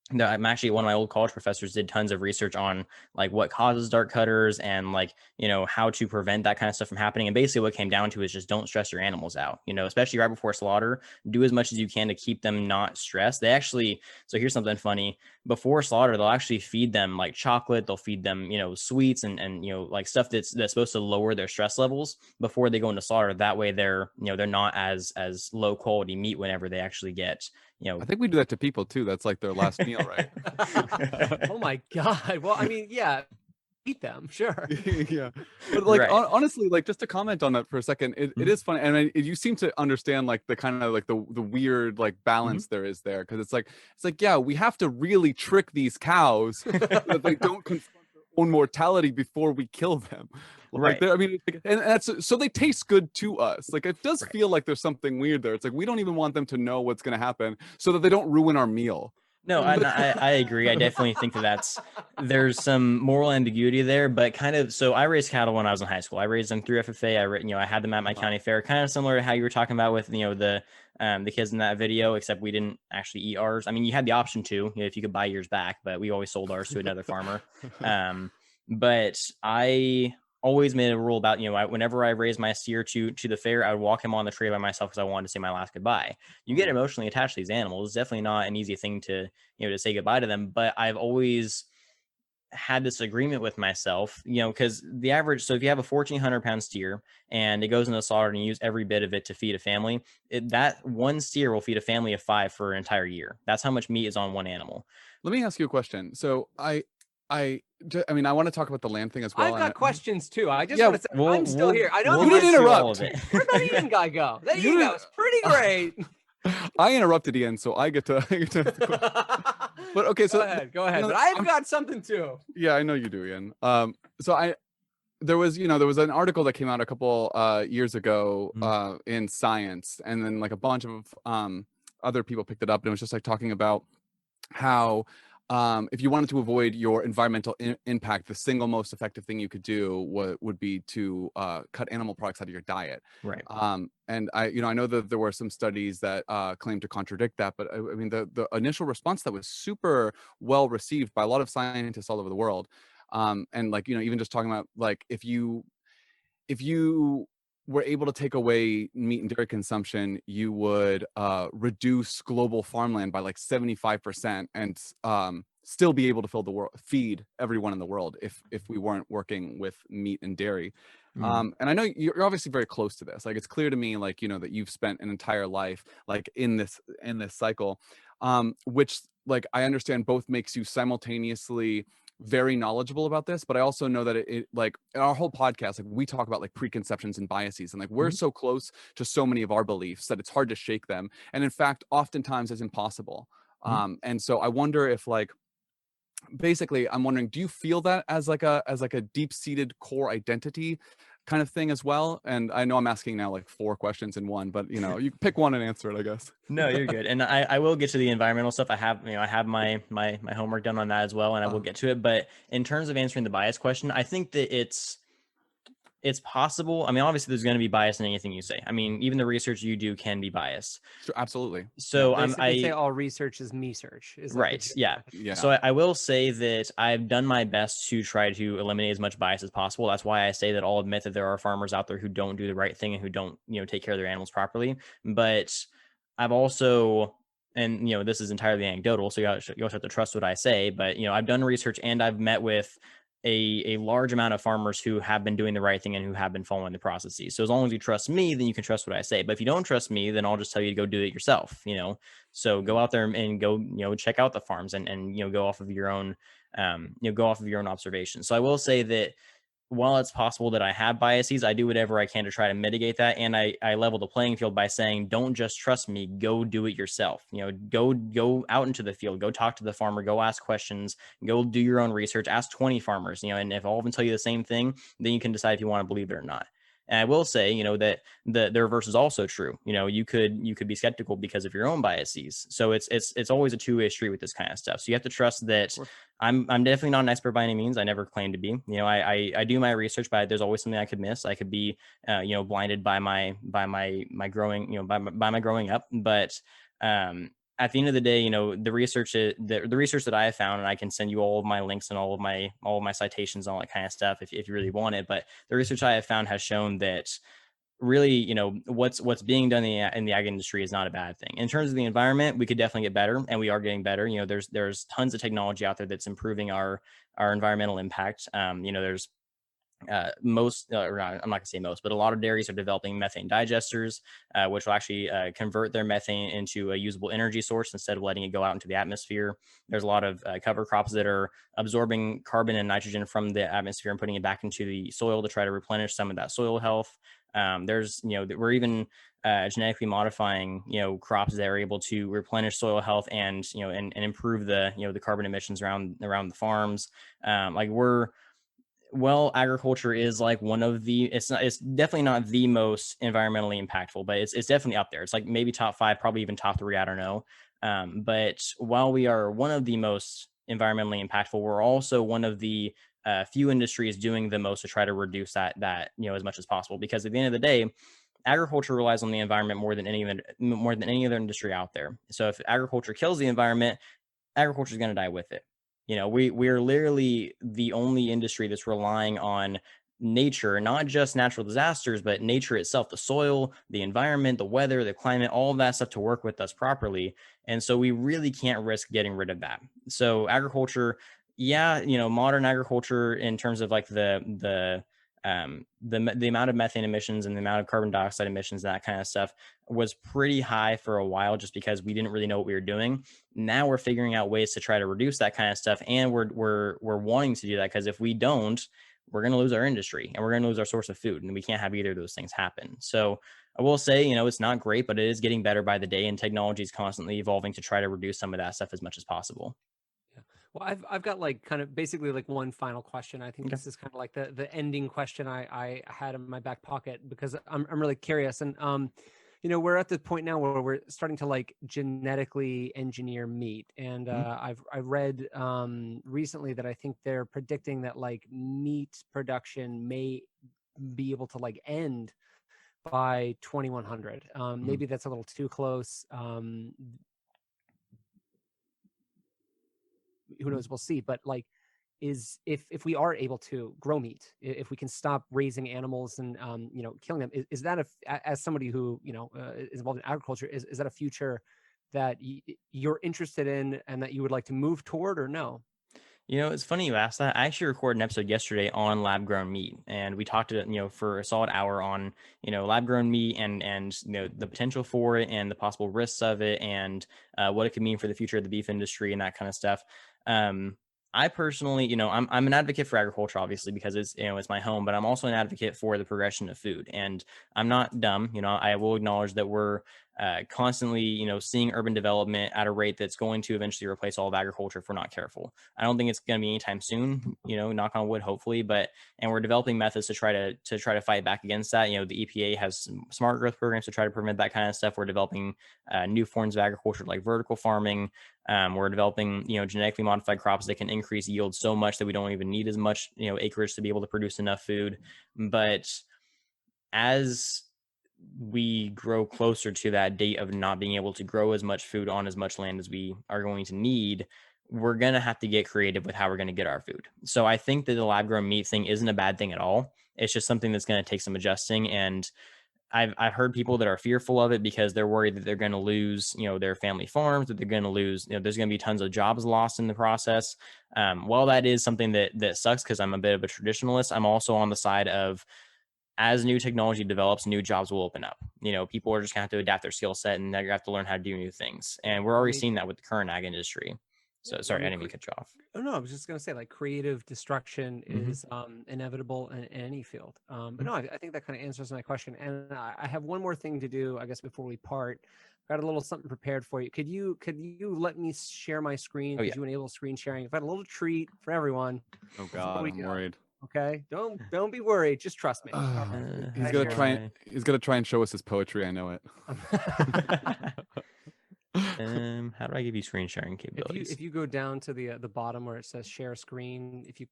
I'm actually, one of my old college professors did tons of research on like what causes dark cutters and how to prevent that kind of stuff from happening. And basically what it came down to is just don't stress your animals out, especially right before slaughter. Do as much as you can to keep them not stressed. So here's something funny. Before slaughter, they'll actually feed them like chocolate. They'll feed them, sweets and like stuff that's supposed to lower their stress levels before they go into slaughter. That way they're not as low quality meat whenever they actually get, I think we do that to people too. That's like their last meal, right? Oh my God. Well, I mean, yeah, eat them, sure. Yeah, but like Right. honestly, like just to comment on that for a second, it is funny, and you seem to understand like the kind of like the weird like balance there is there, because it's like yeah, we have to really trick these cows so that they don't confront their own mortality before we kill them. Like, Right. I mean, and that's so they taste good to us. Like, it does feel like there's something weird there. It's like we don't even want them to know what's going to happen so that they don't ruin our meal. No, I agree. I definitely think there's some moral ambiguity there, but kind of, so I raised cattle when I was in high school. I raised them through FFA. I had them at my county fair, kind of similar to how you were talking about with, the kids in that video, except we didn't actually eat ours. I mean, you had the option to, if you could buy yours back, but we always sold ours to another farmer. But I always made a rule about, whenever I raised my steer to the fair, I would walk him on the trail by myself because I wanted to say my last goodbye. You get emotionally attached to these animals. It's definitely not an easy thing to, to say goodbye to them. But I've always had this agreement with myself, because the average, so if you have a 1,400-pound steer and it goes into the slaughter and you use every bit of it to feed a family, that one steer will feed a family of 5 for an entire year. That's how much meat is on one animal. Let me ask you a question. So I mean, I want to talk about the land thing as well. I've got questions too. I just Yeah, want to say, I'm still here. I know you didn't interrupt. All of it. Where'd that Ian guy go? That Ian guy was pretty great. I interrupted Ian, so I get to. But okay, so go ahead. But I've got something too. Yeah, I know you do, Ian. So there was an article that came out a couple years ago in Science, and then like a bunch of other people picked it up, and it was just like talking about how if you wanted to avoid your environmental impact, the single most effective thing you could do would be to cut animal products out of your diet. Right. And I know that there were some studies that claim to contradict that, but I mean, the initial response that was super well received by a lot of scientists all over the world. And like, even just talking about like, if you were able to take away meat and dairy consumption, you would reduce global farmland by like 75% and still be able to feed everyone in the world if we weren't working with meat and dairy. And I know you're obviously very close to this. Like, it's clear to me, like, that you've spent an entire life like in this cycle, which like I understand both makes you simultaneously very knowledgeable about this, but I also know that it like in our whole podcast, like we talk about like preconceptions and biases, and like we're so close to so many of our beliefs that it's hard to shake them, and in fact oftentimes it's impossible. And so I wonder if like basically I'm wondering, do you feel that as like a deep-seated core identity kind of thing as well? And I know I'm asking now like 4 questions in one, but you know, you pick one and answer it, I guess. No, you're good. And I will get to the environmental stuff. I have my homework done on that as well, and I will get to it. But in terms of answering the bias question, I think that it's possible. I mean, obviously there's going to be bias in anything you say. I mean, even the research you do can be biased. Sure, absolutely. So they say all research is me search. Is that right. Yeah. Yeah. So I will say that I've done my best to try to eliminate as much bias as possible. That's why I say that I'll admit that there are farmers out there who don't do the right thing and who don't, take care of their animals properly. But I've also, and this is entirely anecdotal, so you also have to trust what I say. But I've done research and I've met with a large amount of farmers who have been doing the right thing and who have been following the processes. So as long as you trust me, then you can trust what I say. But if you don't trust me, then I'll just tell you to go do it yourself. So go out there and go, check out the farms and go off of your own, go off of your own observations. So I will say that while it's possible that I have biases, I do whatever I can to try to mitigate that. And I level the playing field by saying, don't just trust me, go do it yourself. Go out into the field, go talk to the farmer, go ask questions, go do your own research, ask 20 farmers, and if all of them tell you the same thing, then you can decide if you want to believe it or not. And I will say, that the reverse is also true. You could be skeptical because of your own biases. So it's always a two-way street with this kind of stuff. So you have to trust that I'm definitely not an expert by any means. I never claim to be. I do my research, but there's always something I could miss. I could be blinded by my growing, by my growing up. But at the end of the day, the research that I have found, and I can send you all of my links and all of my citations and all that kind of stuff if you really want it. But the research I have found has shown that really, what's being done in the ag industry is not a bad thing. In terms of the environment, we could definitely get better, and we are getting better. There's tons of technology out there that's improving our environmental impact. There's I'm not gonna say most, but a lot of dairies are developing methane digesters, which will actually convert their methane into a usable energy source instead of letting it go out into the atmosphere. There's a lot of cover crops that are absorbing carbon and nitrogen from the atmosphere and putting it back into the soil to try to replenish some of that soil health. We're even genetically modifying, crops that are able to replenish soil health and improve the carbon emissions around the farms. Agriculture is like one of it's definitely not the most environmentally impactful, but it's definitely up there. It's like maybe top 5, probably even top 3. I don't know. But while we are one of the most environmentally impactful, we're also one of the few industries doing the most to try to reduce that as much as possible. Because at the end of the day, agriculture relies on the environment more than any other industry out there. So if agriculture kills the environment, agriculture is going to die with it. We're literally the only industry that's relying on nature, not just natural disasters, but nature itself, the soil, the environment, the weather, the climate, all of that stuff to work with us properly. And so we really can't risk getting rid of that. So agriculture, modern agriculture in terms of like the amount of methane emissions and the amount of carbon dioxide emissions, that kind of stuff was pretty high for a while just because we didn't really know what we were doing. Now we're figuring out ways to try to reduce that kind of stuff. And we're wanting to do that because if we don't, we're going to lose our industry and we're going to lose our source of food. And we can't have either of those things happen. So I will say, it's not great, but it is getting better by the day, and technology is constantly evolving to try to reduce some of that stuff as much as possible. Well, I've got like kind of basically like one final question. I think this is kind of like the ending question I had in my back pocket because I'm really curious. And we're at the point now where we're starting to like genetically engineer meat. And I've read recently that I think they're predicting that like meat production may be able to like end by 2100. Maybe that's a little too close. Who knows? We'll see. But like, if we are able to grow meat, if we can stop raising animals and killing them, is that as somebody who is involved in agriculture, is that a future that you're interested in and that you would like to move toward, or no? It's funny you asked that. I actually recorded an episode yesterday on lab grown meat, and we talked for a solid hour on lab grown meat and the potential for it and the possible risks of it and what it could mean for the future of the beef industry and that kind of stuff. I personally, I'm an advocate for agriculture, obviously, because it's my home, but I'm also an advocate for the progression of food. And I'm not dumb. I will acknowledge that we're constantly, seeing urban development at a rate that's going to eventually replace all of agriculture if we're not careful. I don't think it's going to be anytime soon, knock on wood, hopefully, and we're developing methods to try to fight back against that. The EPA has some smart growth programs to try to prevent that kind of stuff. We're developing new forms of agriculture like vertical farming. We're developing, genetically modified crops that can increase yield so much that we don't even need as much, acreage to be able to produce enough food. But as we grow closer to that date of not being able to grow as much food on as much land as we are going to need, we're going to have to get creative with how we're going to get our food. So I think that the lab grown meat thing isn't a bad thing at all. It's just something that's going to take some adjusting. And I've heard people that are fearful of it because they're worried that they're going to lose, their family farms, that they're going to lose, there's going to be tons of jobs lost in the process. While that is something that sucks because I'm a bit of a traditionalist, I'm also on the side of, as new technology develops, new jobs will open up. People are just going to have to adapt their skill set, and they're going to have to learn how to do new things. And we're already seeing that with the current ag industry. So sorry, I didn't mean to cut you off. Oh no, I was just going to say, like, creative destruction is inevitable in any field. But no, I think that kind of answers my question. And I have one more thing to do, I guess, before we part. Got a little something prepared for you. Could you let me share my screen? Could you enable screen sharing? I've got a little treat for everyone. Oh God, I'm worried. Okay, don't be worried. Just trust me. He's gonna try. He's gonna try and show us his poetry. I know it. How do I give you screen sharing capabilities? If you go down to the bottom where it says share screen, if you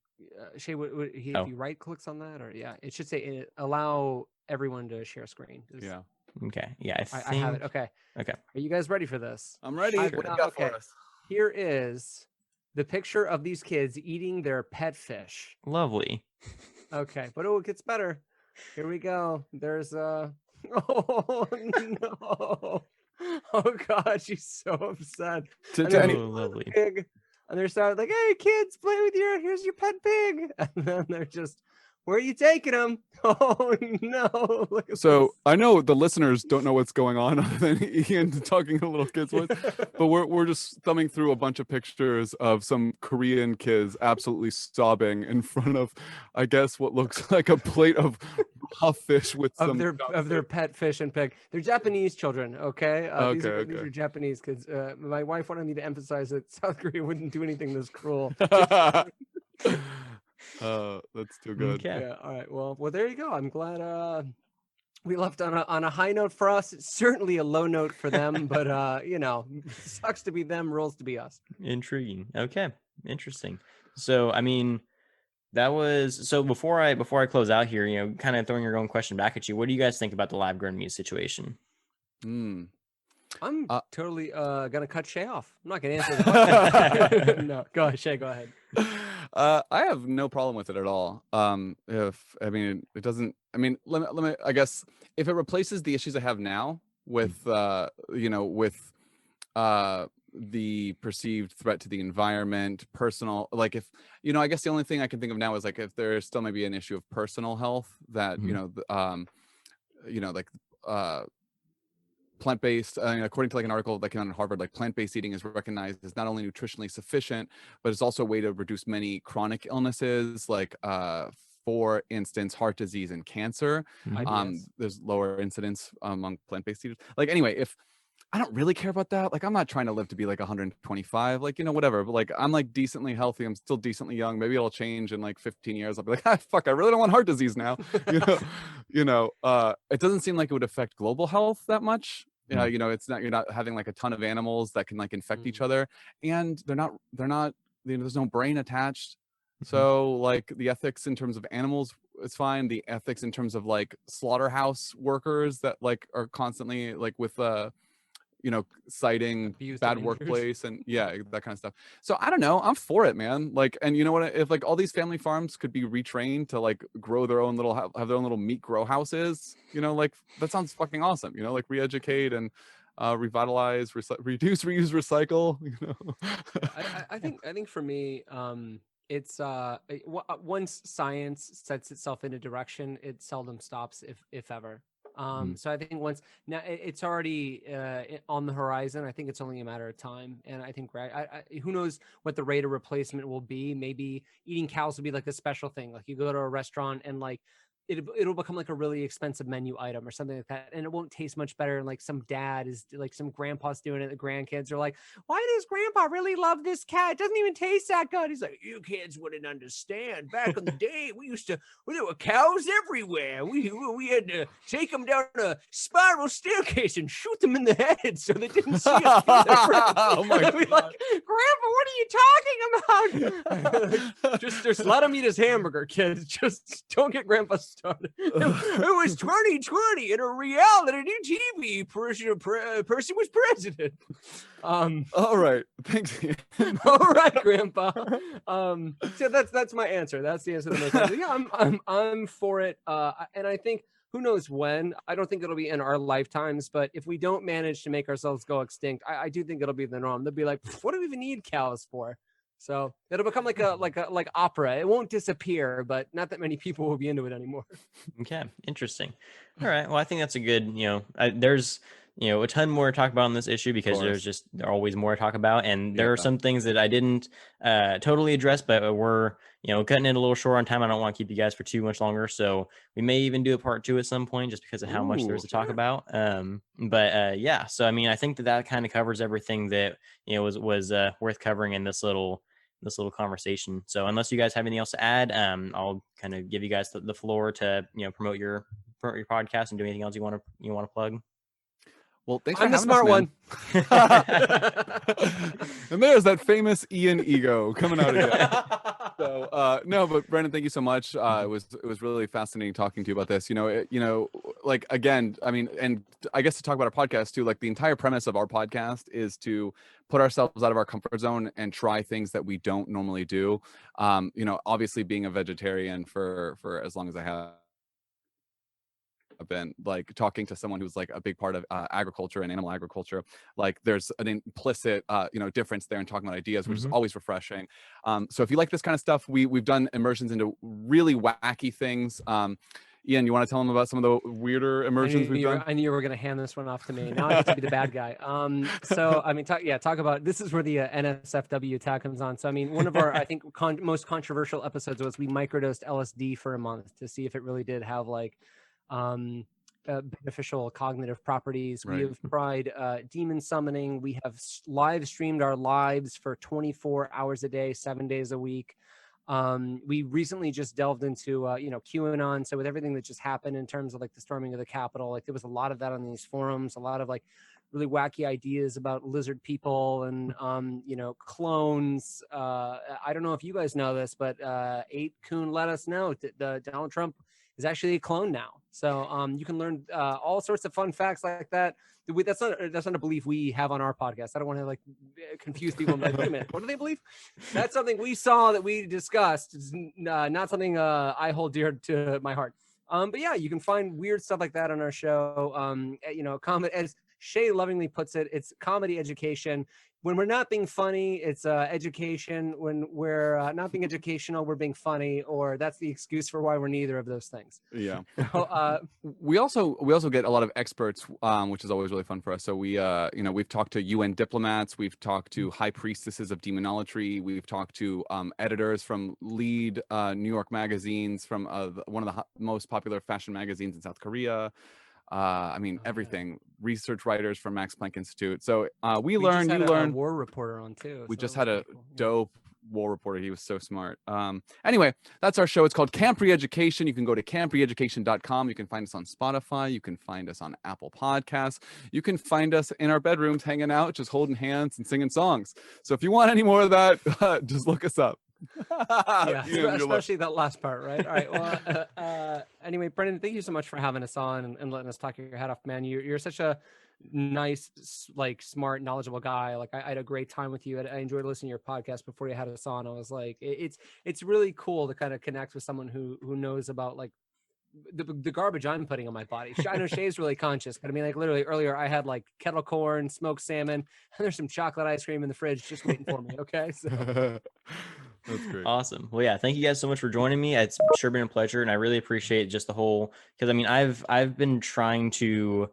Shaye, if you right clicks on that, or it should say allow everyone to share screen. Yeah. Okay. Yeah, I have it. Okay. Okay. Are you guys ready for this? I'm ready. What do you got for us? Here is the picture of these kids eating their pet fish. Lovely. Okay, but it gets better. Here we go. There's oh no. Oh God, she's so upset. Lovely. Pig on their side, like, hey kids, play with here's your pet pig. And then they're just, where are you taking him? Oh no. Look at So this. I know the listeners don't know what's going on other than Ian talking a little kid's voice, but we're just thumbing through a bunch of pictures of some Korean kids absolutely sobbing in front of, I guess, what looks like a plate of raw fish with of their pet fish and pig. They're Japanese children, okay? These are Japanese kids. My wife wanted me to emphasize that South Korea wouldn't do anything this cruel. That's too good. Okay. Yeah. All right. Well, there you go. I'm glad we left on a high note for us. It's certainly a low note for them, but sucks to be them, rules to be us. Intriguing. Okay. Interesting. So, I mean, that was so before I close out here, kind of throwing your own question back at you. What do you guys think about the lab grown meat situation? I'm totally gonna cut Shaye off. I'm not gonna answer the question. No, go ahead, Shaye. Go ahead. I have no problem with it at all. It doesn't. I mean, let me. I guess if it replaces the issues I have now with, the perceived threat to the environment, personal, like if, I guess the only thing I can think of now is like if there's still maybe an issue of personal health that, plant-based, according to like an article that came out in Harvard, like plant-based eating is recognized as not only nutritionally sufficient, but it's also a way to reduce many chronic illnesses, like for instance, heart disease and cancer. There's lower incidence among plant-based eaters. Like anyway, if I don't really care about that, like I'm not trying to live to be like 125, like whatever, but like I'm like decently healthy, I'm still decently young. Maybe it'll change in like 15 years. I'll be like, fuck, I really don't want heart disease now. It doesn't seem like it would affect global health that much. It's not, you're not having like a ton of animals that can like infect each other, and they're not there's no brain attached. So like the ethics in terms of animals, it's fine. The ethics in terms of like slaughterhouse workers that like are constantly like with citing abused bad workplace and that kind of stuff. So I don't know, I'm for it, man. Like, and you know what, if like all these family farms could be retrained to like grow their own little, have their own little meat grow houses, like that sounds fucking awesome. Like re-educate and revitalize, reduce, reuse, recycle. I think for me, it's once science sets itself in a direction, it seldom stops, if ever. So I think once now it's already on the horizon. I think it's only a matter of time. And I think, who knows what the rate of replacement will be. Maybe eating cows will be like a special thing. Like you go to a restaurant and like, it'll become like a really expensive menu item or something like that, and it won't taste much better. And like some dad is like, some grandpa's doing it, the grandkids are like, why does grandpa really love this cat? It doesn't even taste that good. He's like, you kids wouldn't understand. Back in the day, there were cows everywhere. We had to take them down a spiral staircase and shoot them in the head so they didn't see us. Oh my God. Like, Grandpa, what are you talking about? just let him eat his hamburger, kids. Just don't get Grandpa started. It was 2020 in a reality TV person was president. All right, thanks. All right, Grandpa. So that's my answer. That's the answer to my question. Yeah, I'm for it. And I think, who knows when? I don't think it'll be in our lifetimes, but if we don't manage to make ourselves go extinct, I do think it'll be the norm. They'll be like, what do we even need cows for? So it'll become like opera. It won't disappear, but not that many people will be into it anymore. Okay, interesting. All right. Well, I think that's a good, there's, a ton more to talk about on this issue because there's always more to talk about. And there are some things that I didn't totally address, but we're, cutting it a little short on time. I don't want to keep you guys for too much longer. So we may even do a part 2 at some point just because of how much there's to talk about. Yeah, so I mean, I think that kind of covers everything that, was worth covering in this little conversation. So unless you guys have anything else to add, I'll kind of give you guys the floor to, promote your podcast and do anything else you want to plug. Well, thanks I'm for the smart one. And there's that famous Ian ego coming out again. So no, but Brandon, thank you so much. It was really fascinating talking to you about this. Like, again, I mean, and I guess to talk about our podcast too, like the entire premise of our podcast is to put ourselves out of our comfort zone and try things that we don't normally do. Obviously being a vegetarian for as long as I have, I've been like talking to someone who's like a big part of agriculture and animal agriculture. Like there's an implicit, difference there in talking about ideas, which is always refreshing. So if you like this kind of stuff, we've done immersions into really wacky things. Ian, you want to tell them about some of the weirder immersions we've done? I knew you were going to hand this one off to me. Now I get to be the bad guy. So I mean, talk about, this is where the NSFW tag comes on. So I mean, one of our, I think, most controversial episodes was we microdosed LSD for a month to see if it really did have like beneficial cognitive properties. Right. We have tried demon summoning. We have live streamed our lives for 24 hours a day, 7 days a week. We recently just delved into QAnon. So with everything that just happened in terms of like the storming of the Capitol, like there was a lot of that on these forums, a lot of like really wacky ideas about lizard people and clones. I don't know if you guys know this, but 8kun let us know that Donald Trump is actually a clone now. So you can learn all sorts of fun facts like that. That's not a belief we have on our podcast. I don't want to like confuse people and be like, wait a minute, what do they believe? That's something we saw that we discussed. It's not something I hold dear to my heart. But yeah, you can find weird stuff like that on our show. As Shaye lovingly puts it, it's comedy education. When we're not being funny, it's education. When we're not being educational, we're being funny, or that's the excuse for why we're neither of those things. Yeah. So, we also get a lot of experts, which is always really fun for us. So we've talked to UN diplomats, we've talked to high priestesses of demonology, we've talked to editors from lead New York magazines, from one of the most popular fashion magazines in South Korea. Everything. Research writers from Max Planck Institute. So we learn, you learn. A war reporter on too. We just had a dope war reporter. He was so smart. Anyway, that's our show. It's called Camp ReEducation. You can go to campreeducation.com. You can find us on Spotify. You can find us on Apple Podcasts. You can find us in our bedrooms hanging out, just holding hands and singing songs. So if you want any more of that, just look us up. Yeah, especially that last part, right? All right. Well, anyway, Brendan, thank you so much for having us on and letting us talk your head off, man. You're such a nice, like, smart, knowledgeable guy. Like, I had a great time with you. I enjoyed listening to your podcast before you had us on. I was like, it's really cool to kind of connect with someone who knows about like the garbage I'm putting on my body. I know Shaye's really conscious, but I mean, like literally earlier I had like kettle corn, smoked salmon, and there's some chocolate ice cream in the fridge just waiting for me. Okay. So That's great. Awesome. Well, yeah, thank you guys so much for joining me. It's sure been a pleasure, and I really appreciate just the whole, because I mean, I've been trying to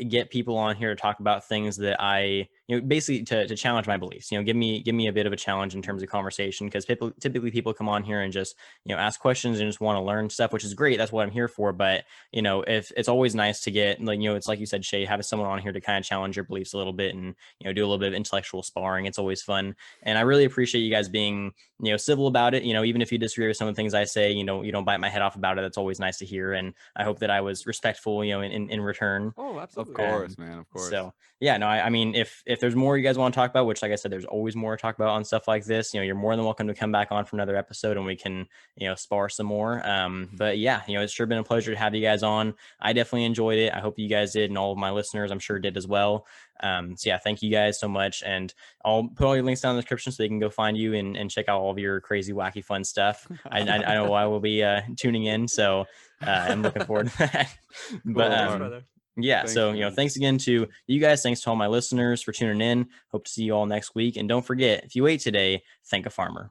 get people on here to talk about things that I, basically to challenge my beliefs, give me a bit of a challenge in terms of conversation, because typically people come on here and just, ask questions and just want to learn stuff, which is great. That's what I'm here for. But, if it's always nice to get, like, it's like you said, Shaye, have someone on here to kind of challenge your beliefs a little bit and, do a little bit of intellectual sparring. It's always fun. And I really appreciate you guys being, civil about it. Even if you disagree with some of the things I say, you don't bite my head off about it. That's always nice to hear. And I hope that I was respectful, in return. Oh, absolutely. Of course, man. Of course. So yeah, no, I mean, if there's more you guys want to talk about, which, like I said, there's always more to talk about on stuff like this, you're more than welcome to come back on for another episode and we can, spar some more. But yeah, it's sure been a pleasure to have you guys on. I definitely enjoyed it. I hope you guys did. And all of my listeners, I'm sure, did as well. So yeah, thank you guys so much. And I'll put all your links down in the description so they can go find you and check out all of your crazy, wacky, fun stuff. I know I will be tuning in. So I'm looking forward to that. But yeah, Thanks, so, man. thanks again to you guys. Thanks to all my listeners for tuning in. Hope to see you all next week. And don't forget, if you ate today, thank a farmer.